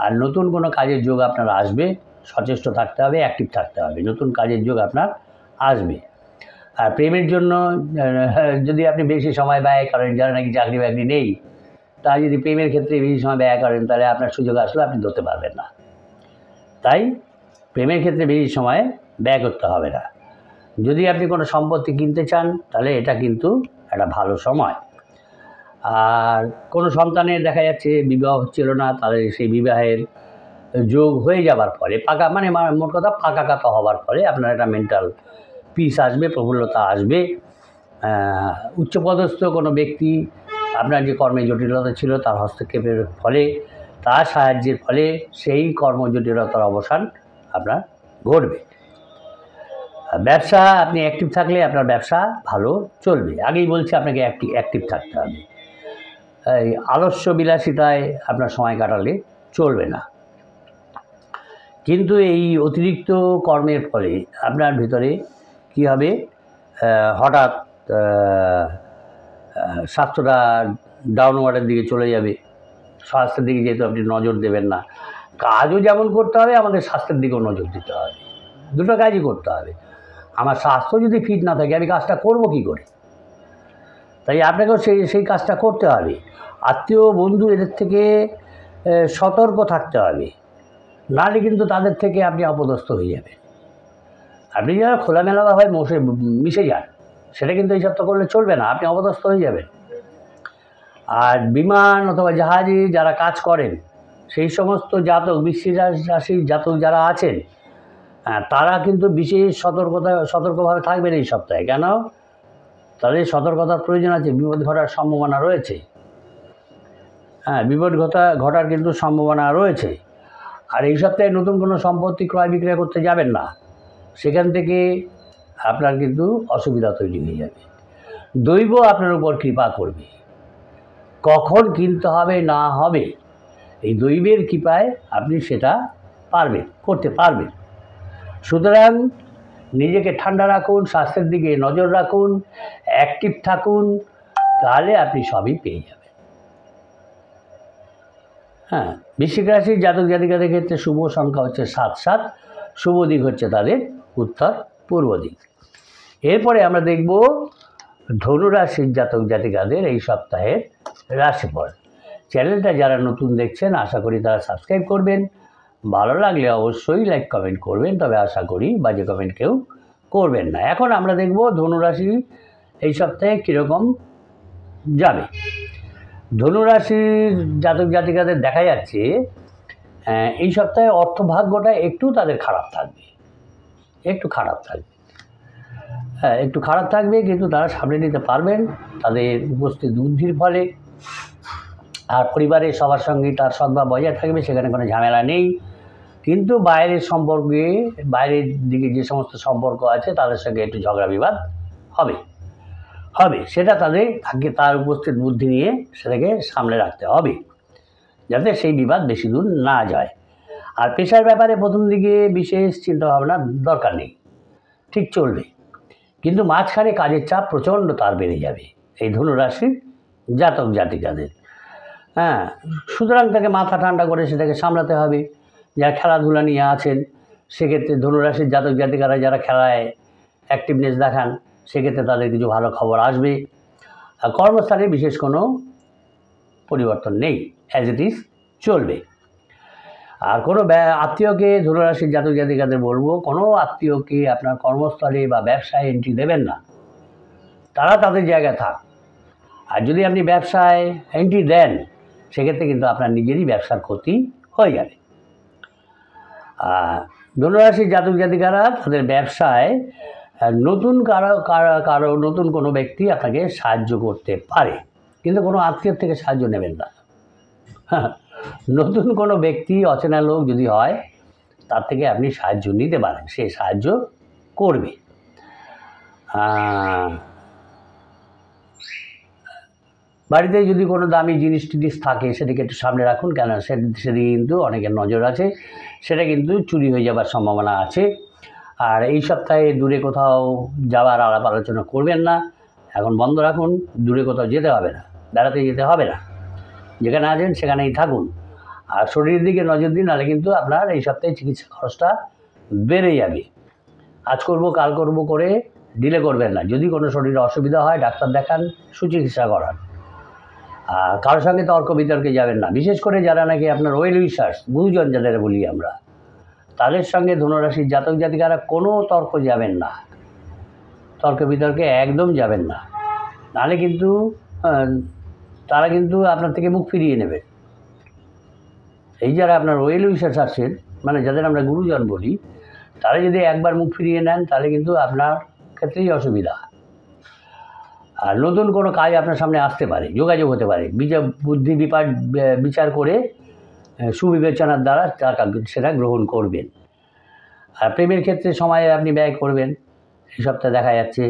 A: আর নতুন কোনো কাজের যোগ আপনার আসবে, সচেষ্ট থাকতে হবে, অ্যাক্টিভ থাকতে হবে, নতুন কাজের যোগ আপনার আসবে। আর প্রেমের জন্য যদি আপনি বেশি সময় ব্যয় করেন, যারা নাকি চাকরি বাকরি নেই, তা যদি প্রেমের ক্ষেত্রে বেশি সময় ব্যয় করেন, তাহলে আপনার সুযোগ আসলে আপনি ধরতে পারবেন না। তাই প্রেমের ক্ষেত্রে বেশি সময় ব্যয় করতে হবে না। যদি আপনি কোনো সম্পত্তি কিনতে চান, তাহলে এটা কিন্তু একটা ভালো সময়। আর কোনো সন্তানের দেখা যাচ্ছে বিবাহ হচ্ছিল না, তাদের সেই বিবাহের যোগ হয়ে যাবার ফলে পাকা, মানে মোট কথা পাকা কাতা হওয়ার ফলে আপনার একটা মেন্টাল পিস আসবে, প্রফুল্লতা আসবে। উচ্চপদস্থ কোনো ব্যক্তি আপনার যে কর্মে জটিলতা ছিল তার হস্তক্ষেপের ফলে, তার সাহায্যের ফলে সেই কর্মজটিলতার অবসান আপনার ঘটবে। ব্যবসা আপনি অ্যাক্টিভ থাকলে আপনার ব্যবসা ভালো চলবে। আগেই বলছি আপনাকে অ্যাক্টিভ থাকতে হবে। এই আলস্য বিলাসিতায় আপনার সময় কাটালে চলবে না। কিন্তু এই অতিরিক্ত কর্মের ফলে আপনার ভিতরে কী হবে, হঠাৎ স্বাস্থ্যটা ডাউনওয়ার্ডের দিকে চলে যাবে। স্বাস্থ্যের দিকে যেহেতু আপনি নজর দেবেন না, কাজও যেমন করতে হবে, আমাদের স্বাস্থ্যের দিকেও নজর দিতে হবে, দুটো কাজই করতে হবে। আমার স্বাস্থ্য যদি ফিট না থাকে আমি কাজটা করব কী করে? তাই আপনাকেও সেই কাজটা করতে হবে। আত্মীয় বন্ধু এদের থেকে সতর্ক থাকতে হবে, নাহলে কিন্তু তাদের থেকে আপনি অপদস্থ হয়ে যাবেন। আপনি যারা খোলামেলাভাবে মিশে যান, সেটা কিন্তু এই সপ্তাহ করলে চলবে না, আপনি অপদস্থ হয়ে যাবেন। আর বিমান অথবা জাহাজে যারা কাজ করেন, সেই সমস্ত জাতক, বৃশ্চিক রাশির জাতক যারা আছেন, তারা কিন্তু বিশেষ সতর্কভাবে থাকবেন এই সপ্তাহে। কেন? তাদের সতর্কতার প্রয়োজন আছে, বিপদ ঘটার সম্ভাবনা রয়েছে। বিপদ ঘটার কিন্তু সম্ভাবনা রয়েছে। আর এই সপ্তাহে নতুন কোনো সম্পত্তি ক্রয় বিক্রয় করতে যাবেন না, সেখান থেকে আপনার কিন্তু অসুবিধা তৈরি হয়ে যাবে। দৈব আপনার উপর কৃপা করবে, কখন কিনতে হবে না হবে এই দৈবের কৃপায় আপনি সেটা করতে পারবেন। সুতরাং নিজেকে ঠান্ডা রাখুন, স্বাস্থ্যের দিকে নজর রাখুন, অ্যাক্টিভ থাকুন, তাহলে আপনি সবই পেয়ে যাবেন। বৃশ্চিক রাশির জাতক জাতিকাদের ক্ষেত্রে শুভ সংখ্যা হচ্ছে 7, শুভ দিক হচ্ছে তাদের উত্তর পূর্ব দিক। এরপরে আমরা দেখব ধনুরাশির জাতক জাতিকাদের এই সপ্তাহের রাশিফল। চ্যানেলটা যারা নতুন দেখছেন, আশা করি তারা সাবস্ক্রাইব করবেন। ভালো লাগলে অবশ্যই লাইক কমেন্ট করবেন, তবে আশা করি বাজে কমেন্ট কেউ করবেন না। এখন আমরা দেখব ধনুরাশি এই সপ্তাহে কীরকম যাবে। ধনুরাশির জাতক জাতিকাদের দেখা যাচ্ছে এই সপ্তাহে অর্থভাগ্যটা একটু তাদের খারাপ থাকবে, হ্যাঁ একটু খারাপ থাকবে, কিন্তু তারা সামলে নিতে পারবেন তাদের উপস্থিত বুদ্ধির ফলে। আর পরিবারের সবার সঙ্গে তার সদ্ভাব বজায় থাকবে, সেখানে কোনো ঝামেলা নেই। কিন্তু বাইরের সম্পর্কে, বাইরের দিকে যে সমস্ত সম্পর্ক আছে তাদের সঙ্গে একটু ঝগড়া বিবাদ হবে হবে সেটা তার উপস্থিত বুদ্ধি নিয়ে সেটাকে সামলে রাখতে হবে, যাতে সেই বিবাদ বেশি দূর না যায়। আর পেশার ব্যাপারে প্রথম দিকে বিশেষ চিন্তাভাবনার দরকার নেই, ঠিক চলবে। কিন্তু মাঝখানে কাজের চাপ প্রচণ্ড তার বেড়ে যাবে এই ধনুরাশির জাতক জাতিকাদের। হ্যাঁ, সুতরাং তাকে মাথা ঠান্ডা করে সেটাকে সামলাতে হবে। যারা খেলাধুলা নিয়ে আছেন সেক্ষেত্রে ধনুরাশির জাতক জাতিকারা যারা খেলায় অ্যাক্টিভনেস দেখান, সেক্ষেত্রে তাদের কিছু ভালো খবর আসবে। আর কর্মস্থানে বিশেষ কোনো পরিবর্তন নেই, অ্যাজ ইট ইজ চলবে। আর কোনো আত্মীয়কে, ধনুরাশির জাতক জাতিকাদের বলবো, কোনো আত্মীয়কে আপনার কর্মস্থলে বা ব্যবসায় এন্ট্রি দেবেন না, তারা তাদের জায়গায় থাক। আর যদি আপনি ব্যবসায় এন্ট্রি দেন সেক্ষেত্রে কিন্তু আপনার নিজেরই ব্যবসার ক্ষতি হয়ে যাবে। ধনুরাশির জাতক জাতিকারা তাদের ব্যবসায় নতুন কারো নতুন কোনো ব্যক্তি আপনাকে সাহায্য করতে পারে, কিন্তু কোনো আত্মীয়র থেকে সাহায্য নেবেন না। নতুন কোনো ব্যক্তি, অচেনা লোক যদি হয়, তার থেকে আপনি সাহায্য নিতে পারেন, সে সাহায্য করবে। বাড়িতে যদি কোনো দামি জিনিস টিনিস থাকে সেটাকে একটু সামনে রাখুন, কেন সেদিকে কিন্তু অনেকের নজর আছে, সেটা কিন্তু চুরি হয়ে যাবার সম্ভাবনা আছে। আর এই সপ্তাহে দূরে কোথাও যাওয়ার আলাপ আলোচনা করবেন না, এখন বন্ধ রাখুন। দূরে কোথাও যেতে হবে না, বেড়াতে যেতে হবে না, যেখানে আছেন সেখানেই থাকুন। আর শরীরের দিকে নজর দিন, নাহলে কিন্তু আপনার এই সপ্তাহে চিকিৎসা খরচটা বেড়ে যাবে। আজ করব কাল করব করে ডিলে করবেন না। যদি কোনো শরীরে অসুবিধা হয় ডাক্তার দেখান, সুচিকিৎসা করান। আর কারোর সঙ্গে তর্ক বিতর্কে যাবেন না, বিশেষ করে যারা নাকি আপনার ওয়েল উইশার্স, গুরুজন যাদের বলি আমরা, তাদের সঙ্গে ধনুরাশির জাতক জাতিকারা কোনো তর্ক যাবেন না, তর্ক বিতর্কে একদম যাবেন না, নাহলে কিন্তু তারা কিন্তু আপনার থেকে মুখ ফিরিয়ে নেবে। এই যারা আপনার ওয়েল উইশার্স আছেন, মানে যাদের আমরা গুরুজন বলি, তারা যদি একবার মুখ ফিরিয়ে নেন তাহলে কিন্তু আপনার ক্ষেত্রেই অসুবিধা। আর নতুন কোনো কাজ আপনার সামনে আসতে পারে, যোগাযোগ হতে পারে, বুদ্ধি বিচার করে সুবিবেচনার দ্বারা সেটা গ্রহণ করবেন। আর প্রেমের ক্ষেত্রে সময় আপনি ব্যয় করবেন এই সপ্তাহে দেখা যাচ্ছে,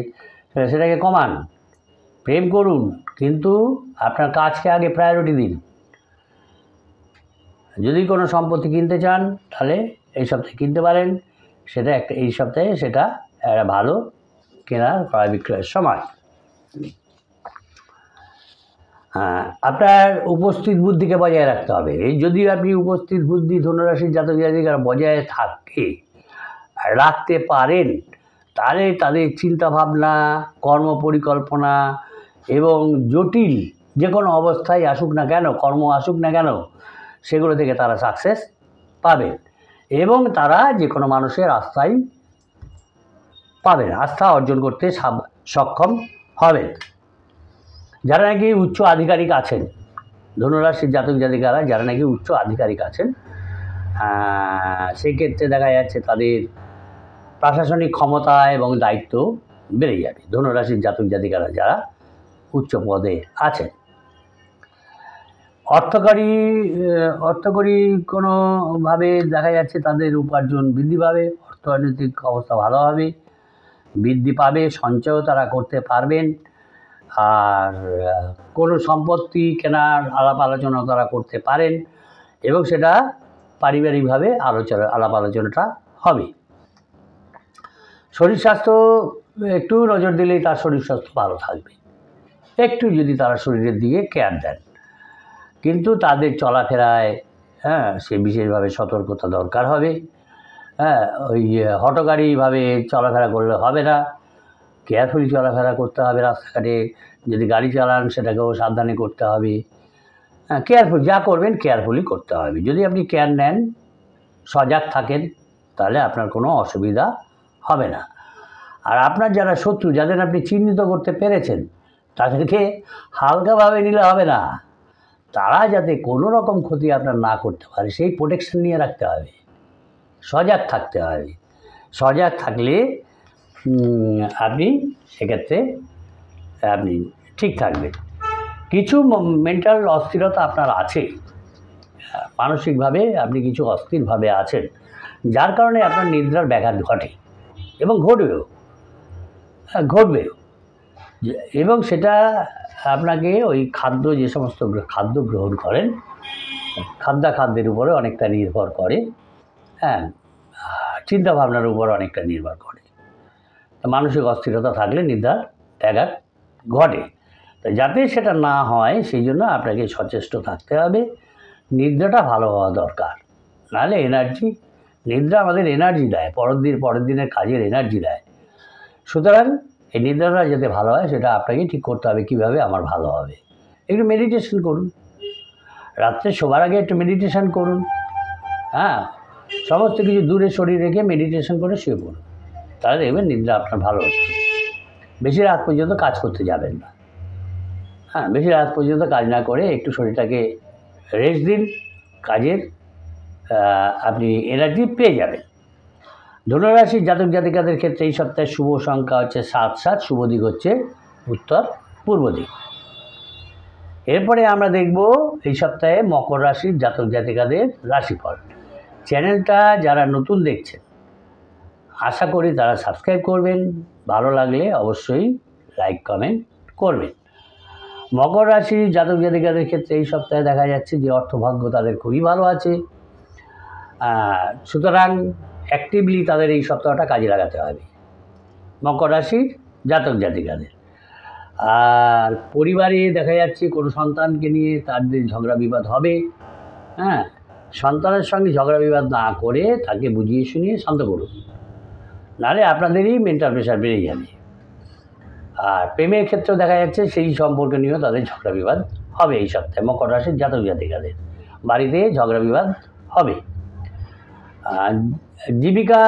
A: সেটাকে কমান। প্রেম করুন, কিন্তু আপনার কাজকে আগে প্রায়োরিটি দিন। যদি কোনো সম্পত্তি কিনতে চান তাহলে এই সপ্তাহে কিনতে পারেন, সেটা এই সপ্তাহে সেটা একটা ভালো কেনার ক্রয় বিক্রয়ের সময়। আপনার উপস্থিত বুদ্ধিকে বজায় রাখতে হবে। এই যদি আপনি উপস্থিত বুদ্ধি ধনুরাশির জাতক জাতিকারা বজায় রাখতে পারেন, তাহলে তাদের চিন্তাভাবনা, কর্মপরিকল্পনা এবং জটিল যে কোনো অবস্থায় আসুক না কেন, কর্ম আসুক না কেন, সেগুলো থেকে তারা সাকসেস পাবেন এবং তারা যে কোনো মানুষের আস্থায় পাবেন, আস্থা অর্জন করতে সক্ষম হবেন। যারা নাকি উচ্চ আধিকারিক আছেন, ধনুরাশির জাতক জাতিকারা যারা নাকি উচ্চ আধিকারিক আছেন, সেই ক্ষেত্রে দেখা যাচ্ছে তাদের প্রশাসনিক ক্ষমতা এবং দায়িত্ব বেড়ে যাবে। ধনুরাশির জাতক জাতিকারা যারা উচ্চ পদে আছেন, অর্থকরী কোনোভাবে দেখা যাচ্ছে তাদের উপার্জন বৃদ্ধি পাবে, অর্থনৈতিক অবস্থা ভালো হবে, বৃদ্ধি পাবে, সঞ্চয়ও তারা করতে পারবেন। আর কোনো সম্পত্তি কেনার আলাপ আলোচনা তারা করতে পারেন এবং সেটা পারিবারিকভাবে আলাপ আলোচনাটা হবে। শরীর স্বাস্থ্য একটু নজর দিলেই তার শরীর স্বাস্থ্য ভালো থাকবে, একটু যদি তারা শরীরের দিকে কেয়ার দেন। কিন্তু তাদের চলাফেরায় সে বিশেষভাবে সতর্কতা দরকার হবে। ওই হঠকারীভাবে চলাফেরা করলে হবে না, কেয়ারফুলি চলাফেরা করতে হবে। রাস্তাঘাটে যদি গাড়ি চালান সেটাকেও সাবধানে করতে হবে। কেয়ারফুল যা করবেন কেয়ারফুলি করতে হবে। যদি আপনি কেয়ার নেন, সজাগ থাকেন, তাহলে আপনার কোনো অসুবিধা হবে না। আর আপনার যারা শত্রু, যাদের আপনি চিহ্নিত করতে পেরেছেন, তাদেরকে হালকাভাবে নিলে হবে না। তারা যাতে কোনো রকম ক্ষতি আপনার না করতে পারে সেই প্রোটেকশন নিয়ে রাখতে হবে, সজাগ থাকতে হবে। সজাগ থাকলে আপনি সেক্ষেত্রে আপনি ঠিক থাকবেন। কিছু মেন্টাল অস্থিরতা আপনার আছে, মানসিকভাবে আপনি কিছু অস্থিরভাবে আছেন, যার কারণে আপনার নিদ্রার ব্যাঘাত ঘটে এবং ঘটবেও। এবং সেটা আপনাকে ওই খাদ্য, যে সমস্ত খাদ্য গ্রহণ করেন, খাদ্যের উপরে অনেকটা নির্ভর করে, হ্যাঁ, চিন্তাভাবনার উপর অনেকটা নির্ভর করে। মানসিক অস্থিরতা থাকলে নিদ্রার ব্যাঘাত ঘটে। তো যাতে সেটা না হয় সেই জন্য আপনাকে সচেষ্ট থাকতে হবে, নিদ্রাটা ভালো হওয়া দরকার। নাহলে নিদ্রা আমাদের এনার্জি দেয়, পরের দিনের কাজের এনার্জি দেয়। সুতরাং এই নিদ্রাটা যাতে ভালো হয় সেটা আপনাকে ঠিক করতে হবে। কীভাবে আমার ভালো হবে? একটু মেডিটেশন করুন, রাত্রে শোবার আগে একটু মেডিটেশন করুন, হ্যাঁ, সমস্ত কিছু দূরে সরিয়ে রেখে মেডিটেশন করে শুয়ে পড়ুন, তাহলে দেখবেন নিদ্রা আপনার ভালো হচ্ছে। বেশি রাত পর্যন্ত কাজ করতে যাবেন না, হ্যাঁ, বেশি রাত পর্যন্ত কাজ না করে একটু শরীরটাকে রেস্ট দিন, কাজের আপনি এনার্জি পেয়ে যাবেন। ধনুরাশির জাতক জাতিকাদের ক্ষেত্রে এই সপ্তাহে শুভ সংখ্যা হচ্ছে 7, শুভ দিক হচ্ছে উত্তর পূর্ব দিক। এরপরে আমরা দেখব এই সপ্তাহে মকর রাশির জাতক জাতিকাদের রাশিফল। চ্যানেলটা যারা নতুন দেখছেন আশা করি তারা সাবস্ক্রাইব করবেন, ভালো লাগলে অবশ্যই লাইক কমেন্ট করবেন। মকর রাশির জাতক জাতিকাদের ক্ষেত্রে এই সপ্তাহে দেখা যাচ্ছে যে অর্থভাগ্য তাদের খুবই ভালো আছে, সুতরাং অ্যাক্টিভলি তাদের এই সপ্তাহটা কাজে লাগাতে হবে মকর রাশির জাতক জাতিকাদের। আর পরিবারে দেখা যাচ্ছে কোনো সন্তানকে নিয়ে তাদের ঝগড়া বিবাদ হবে, হ্যাঁ, সন্তানের সঙ্গে ঝগড়া বিবাদ না করে তাকে বুঝিয়ে শুনিয়ে শান্ত করুন, নাহলে আপনাদেরই মেন্টাল প্রেশার বেড়ে যাবে। আর প্রেমের ক্ষেত্রেও দেখা যাচ্ছে সেই সম্পর্ক নিয়েও তাদের ঝগড়া বিবাদ হবে এই সপ্তাহে মকর রাশির জাতক জাতিকাদের, বাড়িতে ঝগড়া বিবাদ হবে। জীবিকা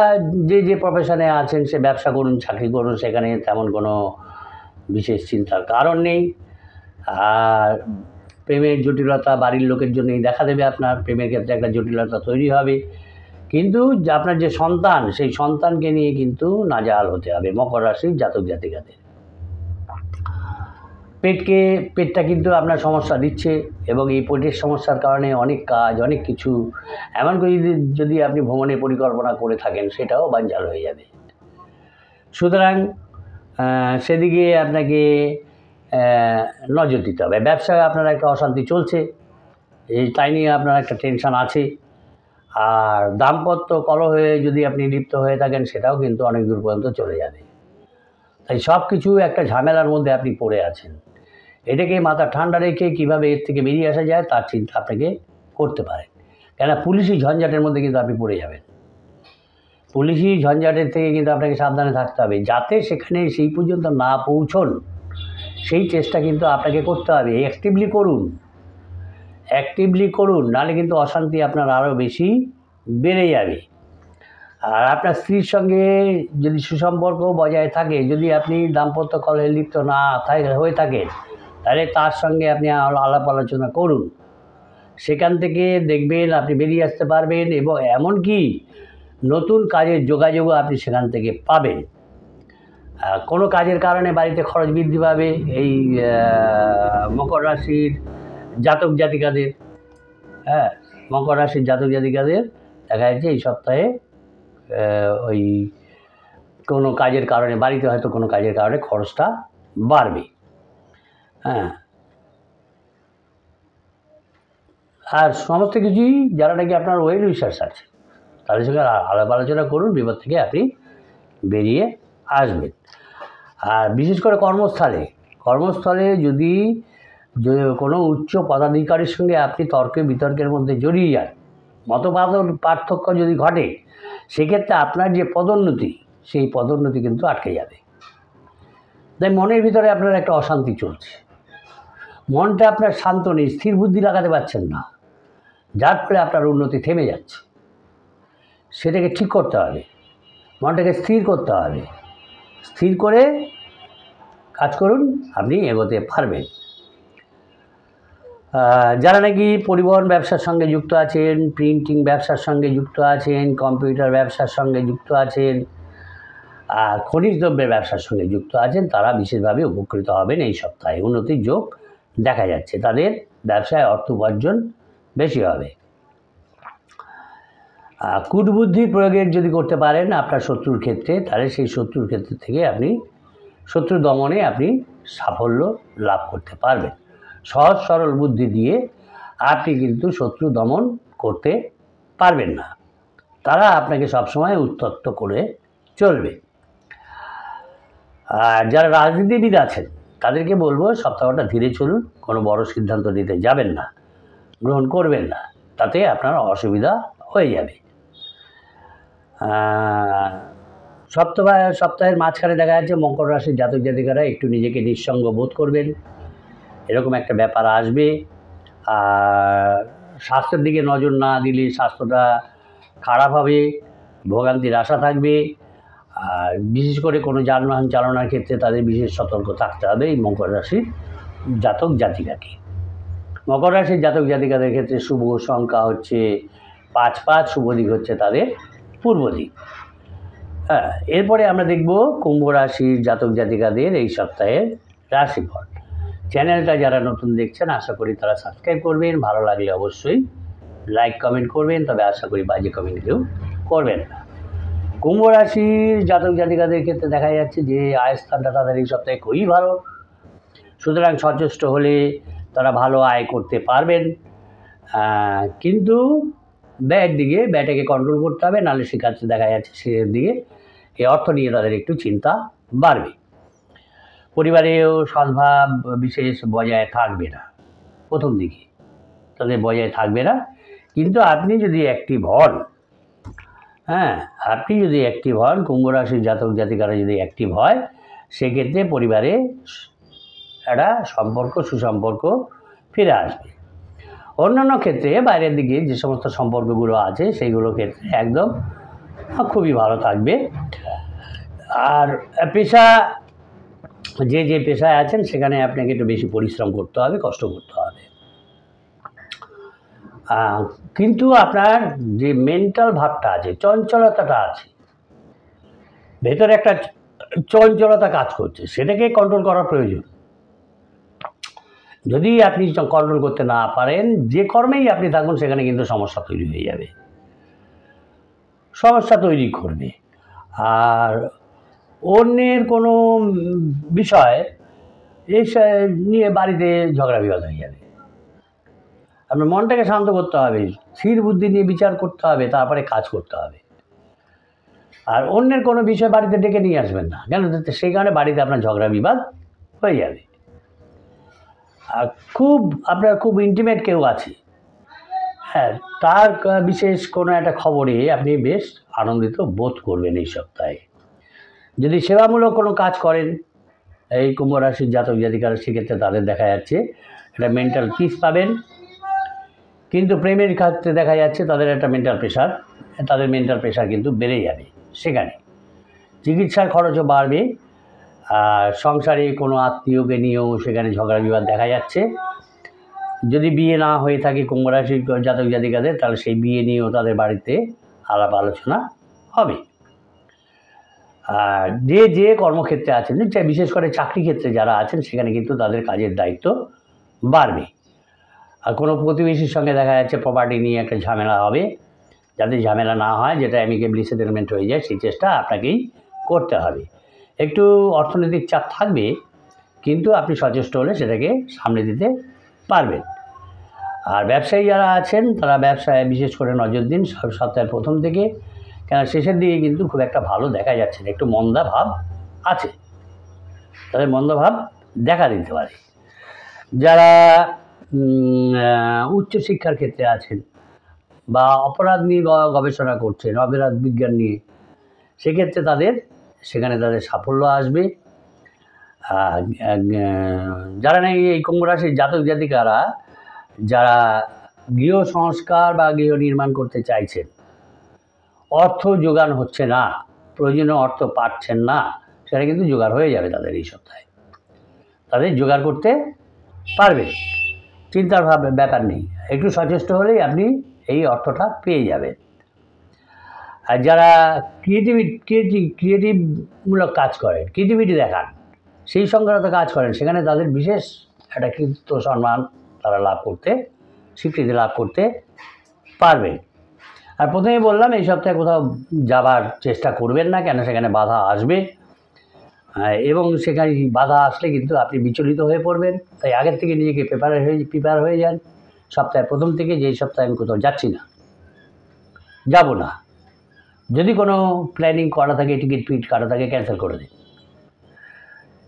A: যে প্রফেশনে আছেন, সে ব্যবসা করুন, চাকরি করুন, সেখানে তেমন কোনো বিশেষ চিন্তার কারণ নেই। আর প্রেমের জটিলতা বাড়ির লোকের জন্যই দেখা দেবে, আপনার প্রেমের ক্ষেত্রে একটা জটিলতা তৈরি হবে, কিন্তু আপনার যে সন্তান, সেই সন্তানকে নিয়ে কিন্তু নাজেহাল হতে হবে মকর রাশির জাতক জাতিকাদের। পেটটা কিন্তু আপনার সমস্যা দিচ্ছে, এবং এই পেটের সমস্যার কারণে অনেক কাজ, অনেক কিছু, এমন করে যদি আপনি ভ্রমণের পরিকল্পনা করে থাকেন সেটাও বানচাল হয়ে যাবে। সুতরাং সেদিকে আপনাকে নজর দিতে হবে। ব্যবসায় আপনার একটা অশান্তি চলছে, তাই নিয়ে আপনার একটা টেনশন আছে। আর দাম্পত্য কলহে যদি আপনি লিপ্ত হয়ে থাকেন সেটাও কিন্তু অনেক দূর পর্যন্ত চলে যাবে। তাই সব কিছু একটা ঝামেলার মধ্যে আপনি পড়ে আছেন। এটাকে মাথা ঠান্ডা রেখে কীভাবে এর থেকে বেরিয়ে আসা যায় তার চিন্তা আপনাকে করতে পারেন, কেননা পুলিশি ঝঞ্ঝাটের মধ্যে কিন্তু আপনি পড়ে যাবেন। পুলিশি ঝঞ্ঝাটের থেকে কিন্তু আপনাকে সাবধানে থাকতে হবে, যাতে সেখানে সেই পর্যন্ত না পৌঁছন সেই চেষ্টা কিন্তু আপনাকে করতে হবে। অ্যাক্টিভলি করুন, নাহলে কিন্তু অশান্তি আপনার আরও বেশি বেড়ে যাবে। আর আপনার স্ত্রীর সঙ্গে যদি সুসম্পর্ক বজায় থাকে, যদি আপনি দাম্পত্য কলহে লিপ্ত না হয়ে থাকেন, তাহলে তার সঙ্গে আপনি আলাপ আলোচনা করুন, সেখান থেকে দেখবেন আপনি বেরিয়ে আসতে পারবেন, এবং এমনকি নতুন কাজের যোগাযোগও আপনি সেখান থেকে পাবেন। কোনো কাজের কারণে বাড়িতে খরচ বৃদ্ধি পাবে এই মকর রাশির জাতক জাতিকাদের, হ্যাঁ, মকর রাশির জাতক জাতিকাদের দেখা যাচ্ছে এই সপ্তাহে ওই কোনো কাজের কারণে, বাড়িতে হয়তো কোনো কাজের কারণে খরচটা বাড়বে, হ্যাঁ। আর সমস্ত কিছুই যারা নাকি আপনার ওয়েল উইশার্স আছে তাদের সঙ্গে আলাপ আলোচনা করুন, বিপদ থেকে আপনি বেরিয়ে আসবেন। আর বিশেষ করে কর্মস্থলে যদি কোনো উচ্চ পদাধিকারীর সঙ্গে আপনি বিতর্কের মধ্যে জড়িয়ে যান, পার্থক্য যদি ঘটে, সেক্ষেত্রে আপনার যে পদোন্নতি, সেই পদোন্নতি কিন্তু আটকে যাবে। তাই মনের ভিতরে আপনার একটা অশান্তি চলছে, মনটা আপনার শান্ত নেই, স্থির বুদ্ধি লাগাতে পারছেন না, যার ফলে আপনার উন্নতি থেমে যাচ্ছে। সেটাকে ঠিক করতে হবে, মনটাকে স্থির করতে হবে, স্থির করে কাজ করুন, আপনি এগোতে পারবেন। যারা নাকি পরিবহন ব্যবসার সঙ্গে যুক্ত আছেন, প্রিন্টিং ব্যবসার সঙ্গে যুক্ত আছেন, কম্পিউটার ব্যবসার সঙ্গে যুক্ত আছেন, আর খনিজ দ্রব্যের ব্যবসার সঙ্গে যুক্ত আছেন তারা বিশেষভাবে উপকৃত হবেন এই সপ্তাহে। উন্নতির যোগ দেখা যাচ্ছে, তাদের ব্যবসায় অর্থ উপার্জন বেশি হবে। কূটবুদ্ধি প্রয়োগের যদি করতে পারেন আপনার শত্রুর ক্ষেত্রে, তাহলে সেই শত্রুর ক্ষেত্রে থেকে আপনি শত্রু দমনে আপনি সাফল্য লাভ করতে পারবেন। সহজ সরল বুদ্ধি দিয়ে আপনি কিন্তু শত্রু দমন করতে পারবেন না, তারা আপনাকে সবসময় উত্ত্যক্ত করে চলবে। আর যারা রাজনীতিবিদ আছেন তাদেরকে বলবো সপ্তাহটা ধীরে চলুন, কোনো বড় সিদ্ধান্ত নিতে যাবেন না, গ্রহণ করবেন না, তাতে আপনার অসুবিধা হয়ে যাবে। সপ্তাহের মাঝখানে দেখা যাচ্ছে মকর রাশির জাতক জাতিকারা একটু নিজেকে নিঃসঙ্গ বোধ করবেন, এরকম একটা ব্যাপার আসবে। আর স্বাস্থ্যের দিকে নজর না দিলে স্বাস্থ্যটা খারাপ হবে, ভোগান্তির আশা থাকবে। আর বিশেষ করে কোনো যানবাহন চালানোর ক্ষেত্রে তাদের বিশেষ সতর্ক থাকতে হবে এই মকর রাশির জাতক জাতিকাকে। মকর রাশির জাতক জাতিকাদের ক্ষেত্রে শুভ সংখ্যা হচ্ছে 5, শুভ দিক হচ্ছে তাদের পূর্ব দিক। হ্যাঁ, এরপরে আমরা দেখব কুম্ভ রাশির জাতক জাতিকাদের এই সপ্তাহের রাশিফল। চ্যানেলটা যারা নতুন দেখছেন আশা করি তারা সাবস্ক্রাইব করবেন, ভালো লাগলে অবশ্যই লাইক কমেন্ট করবেন, তবে আশা করি বাজে কমেন্ট কেউ করবেন না। কুম্ভ রাশির জাতক জাতিকাদের ক্ষেত্রে দেখা যাচ্ছে যে আয় স্থানটা তাদের এই সপ্তাহে খুবই ভালো, সুতরাং সচেষ্ট হলে তারা ভালো আয় করতে পারবেন। কিন্তু ব্যয়টাকে কন্ট্রোল করতে হবে, নাহলে সেক্ষেত্রে দেখা যাচ্ছে শেষের দিকে এই অর্থ নিয়ে তাদের একটু চিন্তা বাড়বে। পরিবারেও সদ্ভাব বিশেষ বজায় থাকবে না, প্রথম দিকে তাদের বজায় থাকবে না। কিন্তু আপনি যদি অ্যাক্টিভ হন, আপনি যদি অ্যাক্টিভ হন, কুম্ভ রাশির জাতক জাতিকারা যদি অ্যাক্টিভ হয়, সেক্ষেত্রে পরিবারে একটা সুসম্পর্ক ফিরে আসবে। অন্যান্য ক্ষেত্রে বাইরের দিকে যে সমস্ত সম্পর্কগুলো আছে সেইগুলোর ক্ষেত্রে একদম খুবই ভালো থাকবে। আর পেশা, যে পেশায় আছেন সেখানে আপনাকে একটু বেশি পরিশ্রম করতে হবে, কষ্ট করতে হবে। কিন্তু আপনার যে মেন্টাল ভাবটা আছে, চঞ্চলতাটা আছে, ভেতরে একটা চঞ্চলতা কাজ করছে, সেটাকে কন্ট্রোল করা প্রয়োজন। যদি আপনি কন্ট্রোল করতে না পারেন, যে কর্মেই আপনি থাকুন সেখানে কিন্তু সমস্যা তৈরি হয়ে যাবে, সমস্যা তৈরি করবে। আর অন্যের কোনো বিষয় নিয়ে বাড়িতে ঝগড়া বিবাদ হয়ে যাবে। আপনার মনটাকে শান্ত করতে হবে, স্থির বুদ্ধি নিয়ে বিচার করতে হবে, তারপরে কাজ করতে হবে। আর অন্যের কোনো বিষয় বাড়িতে ডেকে নিয়ে আসবেন না, কেন সেই কারণে বাড়িতে আপনার ঝগড়া বিবাদ হয়ে যাবে। আর আপনার খুব ইন্টিমেট কেউ আছে, তার বিশেষ কোনো একটা খবরে আপনি বেশ আনন্দিত বোধ করবেন এই সপ্তাহে। যদি সেবামূলক কোনো কাজ করেন এই কুম্ভ রাশির জাতক জাতিকারা, সেক্ষেত্রে তাদের দেখা যাচ্ছে একটা মেন্টাল পিস পাবেন। কিন্তু প্রেমের ক্ষেত্রে দেখা যাচ্ছে তাদের একটা তাদের মেন্টাল প্রেশার কিন্তু বেড়ে যাবে। সেখানে চিকিৎসার খরচও বাড়বে। আর সংসারে কোনো আত্মীয়কে নিয়েও সেখানে ঝগড়া বিবাদ দেখা যাচ্ছে। যদি বিয়ে না হয়ে থাকে কুম্ভ রাশির জাতক জাতিকাদের, তাহলে সেই বিয়ে নিয়েও তাদের বাড়িতে আলাপ আলোচনা হবে। আর যে কর্মক্ষেত্রে আছেন, বিশেষ করে চাকরি ক্ষেত্রে যারা আছেন, সেখানে কিন্তু তাদের কাজের দায়িত্ব বাড়বে। আর কোনো প্রতিবেশীর সঙ্গে দেখা যাচ্ছে প্রপার্টি নিয়ে একটা ঝামেলা হবে, যাতে ঝামেলা না হয়, যেটা অ্যামিকেবলি সেটেলমেন্ট হয়ে যায়, সেই চেষ্টা আপনাকেই করতে হবে। একটু অর্থনৈতিক চাপ থাকবে, কিন্তু আপনি সচেষ্ট হলে সেটাকে সামনে দিতে পারবেন। আর ব্যবসায়ী যারা আছেন তারা ব্যবসায় বিশেষ করে নজর দিন সপ্তাহের প্রথম থেকে, কেন শেষের দিকে কিন্তু খুব একটা ভালো দেখা যাচ্ছে না, একটু মন্দা ভাব আছে, তাদের মন্দভাব দেখা দিতে পারে। যারা উচ্চশিক্ষার ক্ষেত্রে আছেন বা অপরাধ নিয়ে গবেষণা করছেন, অপরাধ বিজ্ঞান নিয়ে, সেক্ষেত্রে সেখানে তাদের সাফল্য আসবে। যারা নাকি এই কুম্ভ রাশির জাতক জাতিকারা যারা গৃহ সংস্কার বা গৃহ নির্মাণ করতে চাইছেন, অর্থ জোগান হচ্ছে না, প্রয়োজনীয় অর্থ পাচ্ছেন না, সেটা কিন্তু জোগাড় হয়ে যাবে তাদের এই সপ্তাহে, তাদের জোগাড় করতে পারবে, চিন্তার ব্যাপার নেই। একটু সচেষ্ট হলেই আপনি এই অর্থটা পেয়ে যাবেন। আর যারা ক্রিয়েটিভমূলক কাজ করেন, ক্রিয়েটিভিটি দেখান, সেই সংক্রান্ত কাজ করেন, সেখানে তাদের বিশেষ একটা কৃতিত্ব সম্মান তারা লাভ করতে, স্বীকৃতি লাভ করতে পারবেন। আর প্রথমেই বললাম এই সপ্তাহে কোথাও যাবার চেষ্টা করবেন না, কেন সেখানে বাধা আসবে, এবং সেখানে বাধা আসলে কিন্তু আপনি বিচলিত হয়ে পড়বেন। তাই আগের থেকে নিজেকে প্রিপেয়ার হয়ে যান সপ্তাহের প্রথম থেকে, যে এই সপ্তাহে আমি কোথাও যাচ্ছি না, যাব না। যদি কোনো প্ল্যানিং করা থাকে, টিকিট ফিট কাটা থাকে, ক্যান্সেল করে দিন,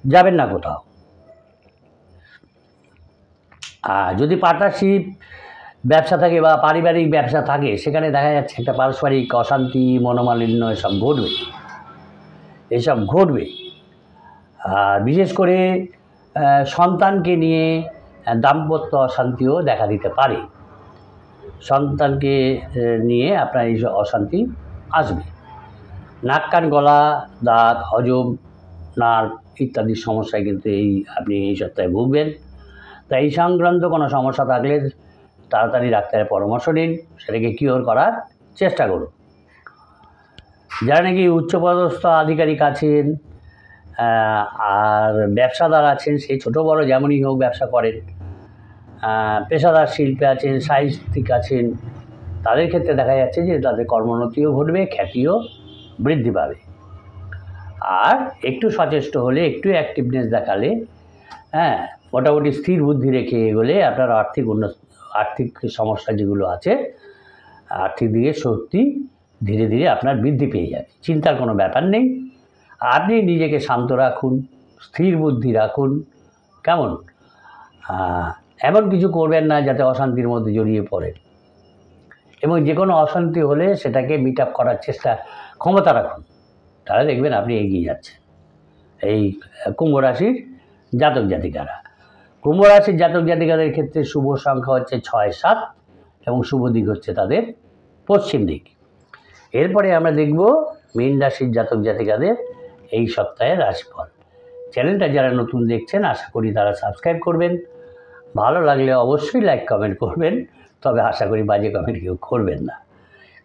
A: যাবেন না কোথাও। আর যদি পার্টনারশিপ ব্যবসা থাকে বা পারিবারিক ব্যবসা থাকে, সেখানে দেখা যাচ্ছে একটা পারস্পরিক অশান্তি, মনোমালিন্য এসব ঘটবে। আর বিশেষ করে সন্তানকে নিয়ে দাম্পত্য অশান্তিও দেখা দিতে পারে। সন্তানকে নিয়ে আপনার এই অশান্তি আসবে। নাক কান গলা, দাঁত, হজম, নার্ভ ইত্যাদি সমস্যায় কিন্তু আপনি এই সপ্তাহে ভুগবেন। তাই এই সংক্রান্ত কোনো সমস্যা থাকলে তাড়াতাড়ি ডাক্তারের পরামর্শ নিন, সেটাকে কিওর করার চেষ্টা করুন। যারা নাকি উচ্চপদস্থ আধিকারিক আছেন আর ব্যবসাদার আছেন, সেই ছোটো বড় যেমনই হোক ব্যবসা করেন, পেশাদার শিল্পে আছেন, সাহিত্যিক আছেন, তাদের ক্ষেত্রে দেখা যাচ্ছে যে তাদের কর্মোন্নতিও ঘটবে, খ্যাতিও বৃদ্ধি পাবে। আর একটু সচেষ্ট হলে, একটু অ্যাক্টিভনেস দেখালে, মোটামুটি স্থির বুদ্ধি রেখে এগোলে আপনার আর্থিক সমস্যা যেগুলো আছে, আর্থিক দিকে শক্তি ধীরে ধীরে আপনার বৃদ্ধি পেয়ে যাবে। চিন্তার কোনো ব্যাপার নেই। আপনি নিজেকে শান্ত রাখুন, স্থির বুদ্ধি রাখুন, কেমন, এমন কিছু করবেন না যাতে অশান্তির মধ্যে জড়িয়ে পড়েন, এবং যে কোনো অশান্তি হলে সেটাকে মিট আপ করার ক্ষমতা রাখুন, তাহলে দেখবেন আপনি এগিয়ে যাচ্ছেন। এই কুম্ভ রাশির জাতক জাতিকারা, কুম্ভ রাশির জাতক জাতিকাদের ক্ষেত্রে শুভ সংখ্যা হচ্ছে 6, 7 এবং শুভ দিক হচ্ছে তাদের পশ্চিম দিক। এরপরে আমরা দেখব মীন রাশির জাতক জাতিকাদের এই সপ্তাহের রাশিফল। চ্যানেলটা যারা নতুন দেখছেন, আশা করি তারা সাবস্ক্রাইব করবেন। ভালো লাগলে অবশ্যই লাইক কমেন্ট করবেন, তবে আশা করি বাজে কমেন্ট কেউ করবেন না,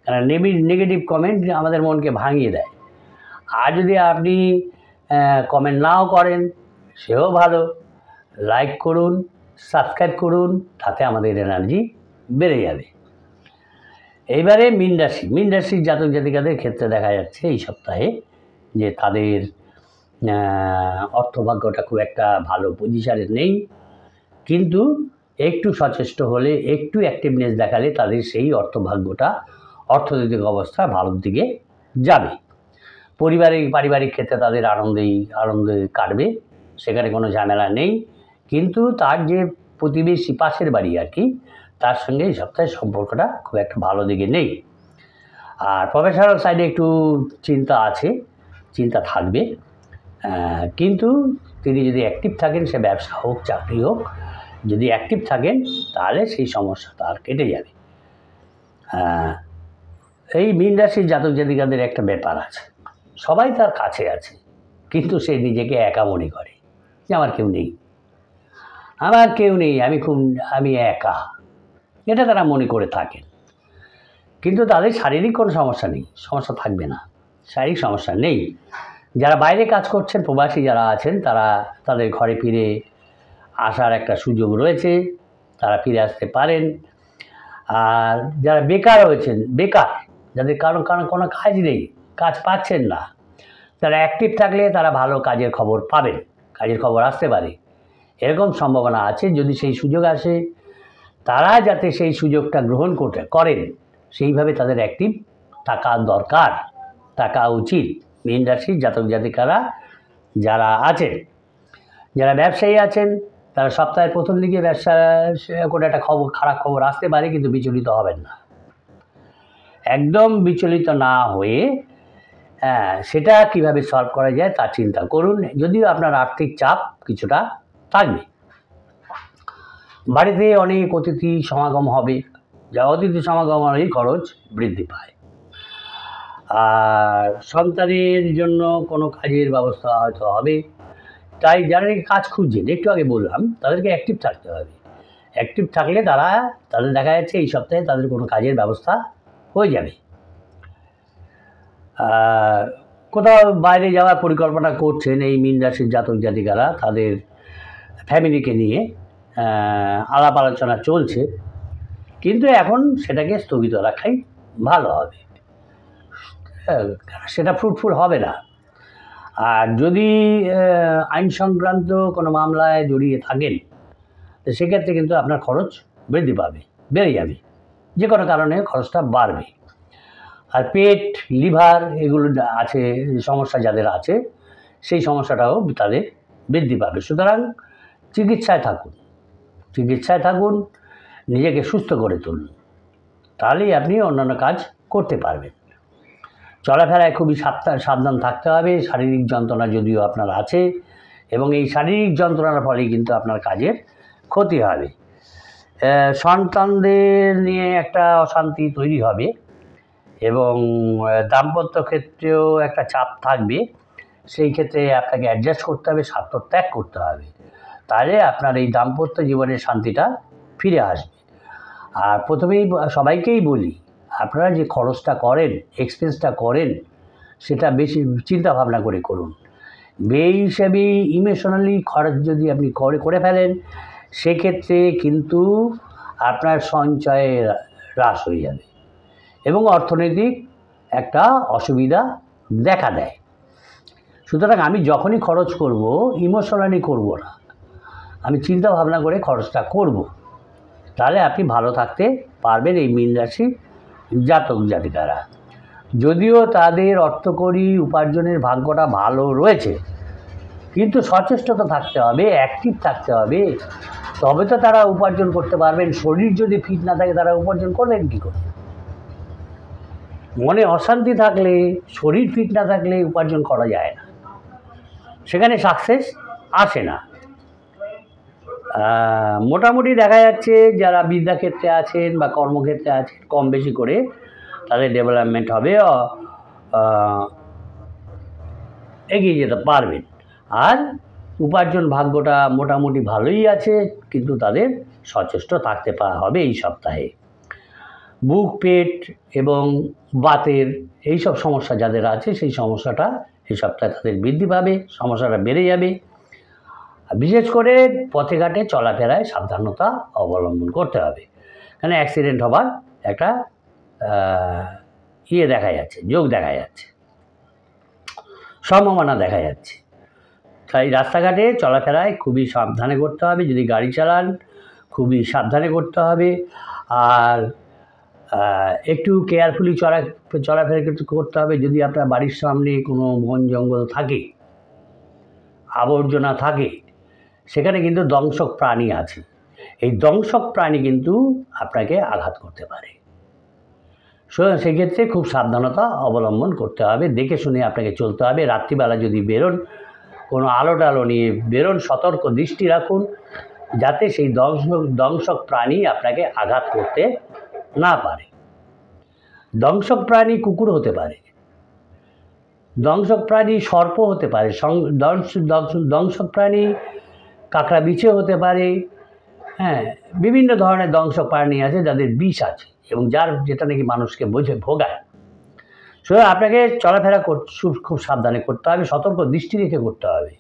A: কারণ নেগেটিভ কমেন্ট আমাদের মনকে ভাঙিয়ে দেয়। আর যদি আপনি কমেন্ট নাও করেন, সেও ভালো, লাইক করুন, সাবস্ক্রাইব করুন, তাতে আমাদের এনার্জি বেড়ে যাবে। এইবারে মীন রাশির জাতক জাতিকাদের ক্ষেত্রে দেখা যাচ্ছে এই সপ্তাহে যে তাদের অর্থভাগ্যটা খুব একটা ভালো পজিশানে নেই, কিন্তু একটু সচেষ্ট হলে, একটু অ্যাক্টিভনেস দেখালে তাদের সেই অর্থভাগ্যটা, অর্থনৈতিক অবস্থা ভালোর দিকে যাবে। পারিবারিক ক্ষেত্রে তাদের আনন্দে কাটবে, সেখানে কোনো ঝামেলা নেই। কিন্তু তার যে প্রতিবেশী, পাশের বাড়ি আর কি, তার সঙ্গে এই সপ্তাহের সম্পর্কটা খুব একটা ভালো দিকে নেই। আর প্রফেশনাল সাইডে একটু চিন্তা থাকবে, কিন্তু তিনি যদি অ্যাক্টিভ থাকেন, সে ব্যবসা হোক চাকরি হোক, যদি অ্যাক্টিভ থাকেন তাহলে সেই সমস্যা তার কেটে যাবে। এই মীন রাশির জাতক জাতিকাদের একটা ব্যাপার আছে, সবাই তার কাছে আছে, কিন্তু সে নিজেকে একা মনে করে যে আমার কেউ নেই, আমি একা, এটা তারা মনে করে থাকেন। কিন্তু তাদের শারীরিক কোনো সমস্যা থাকবে না, শারীরিক সমস্যা নেই। যারা বাইরে কাজ করছেন, প্রবাসী যারা আছেন, তাদের ঘরে ফিরে আসার একটা সুযোগ রয়েছে, তারা ফিরে আসতে পারেন। আর যারা বেকার, যাদের কোনো কাজ নেই, কাজ পাচ্ছেন না, তারা অ্যাক্টিভ থাকলে তারা ভালো কাজের খবর পাবেন, কাজের খবর আসতে পারে, এরকম সম্ভাবনা আছে। যদি সেই সুযোগ আসে, তারা যাতে সেই সুযোগটা গ্রহণ করেন, সেইভাবে তাদের অ্যাক্টিভ থাকা উচিত। মীন রাশির জাতক জাতিকারা যারা ব্যবসায়ী আছেন, তারা সপ্তাহের প্রথম দিকে ব্যবসা করে একটা খারাপ খবর আসতে পারে, কিন্তু বিচলিত হবেন না। একদম বিচলিত না হয়ে সেটা কিভাবে সলভ করা যায় তা চিন্তা করুন। যদিও আপনার আর্থিক চাপ কিছুটা থাকবে, বাড়িতে অনেক অতিথি সমাগম হবে, যা অতিথি সমাগম হলেই খরচ বৃদ্ধি পায়। আর সন্তানের জন্য কোনো কাজের ব্যবস্থা হয়তো হবে। তাই যারা কাজ খুঁজছেন, একটু আগে বললাম, তাদেরকে অ্যাক্টিভ থাকতে হবে। অ্যাক্টিভ থাকলে তাদের দেখা যাচ্ছে এই সপ্তাহে তাদের কোনো কাজের ব্যবস্থা হয়ে যাবে। কোথাও বাইরে যাওয়ার পরিকল্পনা করছেন এই মীন রাশির জাতক জাতিকারা, তাদের ফ্যামিলিকে নিয়ে আলাপ আলোচনা চলছে, কিন্তু এখন সেটাকে স্থগিত রাখাই ভালো হবে, সেটা ফ্রুটফুল হবে না। আর যদি আইন সংক্রান্ত কোনো মামলায় জড়িয়ে থাকেন, তো সেক্ষেত্রে কিন্তু আপনার খরচ বেড়ে যাবে, যে কোনো কারণে খরচটা বাড়বে। আর পেট, লিভার এগুলো আছে সমস্যা যাদের আছে, সেই সমস্যাটাও তাদের বৃদ্ধি পাবে। সুতরাং চিকিৎসায় থাকুন, নিজেকে সুস্থ করে তুলুন, তাহলেই আপনি অন্যান্য কাজ করতে পারবেন। চলাফেরায় খুবই সাবধান থাকতে হবে। শারীরিক যন্ত্রণা যদিও আপনার আছে, এবং এই শারীরিক যন্ত্রণার ফলেই কিন্তু আপনার কাজের ক্ষতি হবে। সন্তানদের নিয়ে একটা অশান্তি তৈরি হবে, এবং দাম্পত্য ক্ষেত্রেও একটা চাপ থাকবে। সেই ক্ষেত্রে আপনাকে অ্যাডজাস্ট করতে হবে, স্বার্থত্যাগ করতে হবে, তাহলে আপনার এই দাম্পত্য জীবনের শান্তিটা ফিরে আসবে। আর প্রথমেই সবাইকেই বলি, আপনারা যে খরচটা করেন, এক্সপেন্সটা করেন, সেটা বেশি চিন্তা ভাবনা করে করুন। এই হিসেবে ইমোশনালি খরচ যদি আপনি করে ফেলেন, সেক্ষেত্রে কিন্তু আপনার সঞ্চয়ে হ্রাস হয়ে যাবে এবং অর্থনৈতিক একটা অসুবিধা দেখা দেয়। সুতরাং আমি যখনই খরচ করব, ইমোশনালি করব না, আমি চিন্তা ভাবনা করে খরচটা করব, তাহলে আপনি ভালো থাকতে পারবেন এই মীন রাশি জাতক জাতিকারা। যদিও তাদের অর্থকরী উপার্জনের ভাগ্যটা ভালো রয়েছে, কিন্তু সচেষ্ট থাকতে হবে, অ্যাক্টিভ থাকতে হবে, তবে তো তারা উপার্জন করতে পারবেন। শরীর যদি ফিট না থাকে, তারা উপার্জন করবেন কী করে? মনে অশান্তি থাকলে, শরীর ফিট না থাকলে উপার্জন করা যায় না, সেখানে সাকসেস আসে না। মোটামুটি দেখা যাচ্ছে যারা বিদ্যাক্ষেত্রে আছেন বা কর্মক্ষেত্রে আছেন, কম বেশি করে তাদের ডেভেলপমেন্ট হবে, এগিয়ে যেতে পারবেন। আর উপার্জন ভাগ্যটা মোটামুটি ভালোই আছে, কিন্তু তাদের সচেষ্ট থাকতে হবে এই সপ্তাহে। বুক, পেট এবং বাতের এইসব সমস্যা যাদের আছে, সেই সমস্যাটা এই সপ্তাহে তাদের বৃদ্ধি পাবে, সমস্যাটা বেড়ে যাবে। বিশেষ করে পথে ঘাটে চলাফেরায় সাবধানতা অবলম্বন করতে হবে, কারণ অ্যাক্সিডেন্ট হবার একটা যোগ দেখা যাচ্ছে, সম্ভাবনা দেখা যাচ্ছে। তাই রাস্তাঘাটে চলাফেরায় খুবই সাবধানে করতে হবে, যদি গাড়ি চালান খুবই সাবধানে করতে হবে। আর একটু কেয়ারফুলি চলাফেরা করতে হবে। যদি আপনার বাড়ির সামনে কোনো বন জঙ্গল থাকে, আবর্জনা থাকে, সেখানে কিন্তু দংশক প্রাণী আছে, এই দংশক প্রাণী কিন্তু আপনাকে আঘাত করতে পারে। সেক্ষেত্রে খুব সাবধানতা অবলম্বন করতে হবে, দেখে শুনে আপনাকে চলতে হবে। রাত্রিবেলা যদি বেরোন, কোনো আলো টালো নিয়ে বেরোন, সতর্ক দৃষ্টি রাখুন, যাতে সেই দংশক প্রাণী আপনাকে আঘাত করতে না পারে। দংশক প্রাণী কুকুর হতে পারে, দংশক প্রাণী সর্প হতে পারে, দংশক প্রাণী কাঁকড়া বিছে হতে পারে। বিভিন্ন ধরনের দংশক প্রাণী আছে যাদের বিষ আছে, এবং যেটা নাকি মানুষকে ভোগায়। সুতরাং আপনাকে চলাফেরা খুব সাবধানে করতে হবে, সতর্ক দৃষ্টি রেখে করতে হবে।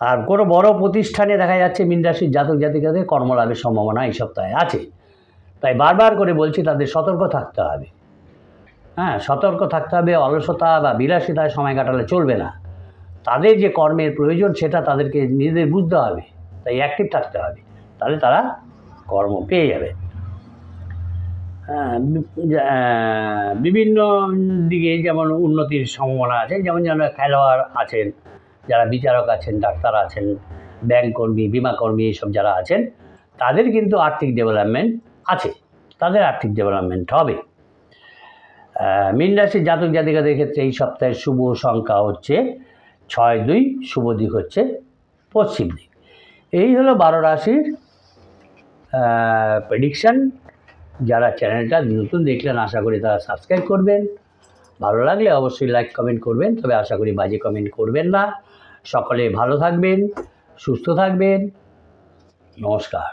A: আর কোনো বড় প্রতিষ্ঠানে দেখা যাচ্ছে মীন রাশির জাতক জাতিকাদের কর্মলাভের সম্ভাবনা এই সপ্তাহে আছে, তাই বারবার করে বলছি তাদের সতর্ক থাকতে হবে। সতর্ক থাকতে হবে। অলসতা বা বিলাসিতায় সময় কাটালে চলবে না, তাদের যে কর্মের প্রয়োজন সেটা তাদেরকে নিজেদের বুঝতে হবে, তাই অ্যাক্টিভ থাকতে হবে, তাহলে তারা কর্ম পেয়ে যাবে। বিভিন্ন দিকে যেমন উন্নতির সম্ভাবনা আছে, যেমন খেলোয়াড় আছেন, যারা বিচারক আছেন, ডাক্তার আছেন, ব্যাংক কর্মী, বিমা কর্মী, এইসব যারা আছেন, তাদের কিন্তু আর্থিক ডেভেলপমেন্ট আছে, তাদের আর্থিক ডেভেলপমেন্ট হবে। মীন রাশির জাতক জাতিকাদের ক্ষেত্রে এই সপ্তাহের শুভ সংখ্যা হচ্ছে 6-2, শুভ দিক হচ্ছে পশ্চিম দিক। এই হলো 12 রাশির প্রেডিকশান। যারা চ্যানেলটা নতুন দেখলেন, আশা করি তারা সাবস্ক্রাইব করবেন। ভালো লাগলে অবশ্যই লাইক কমেন্ট করবেন, তবে আশা করি বাজে কমেন্ট করবেন না। সকলে ভালো থাকবেন, সুস্থ থাকবেন। নমস্কার।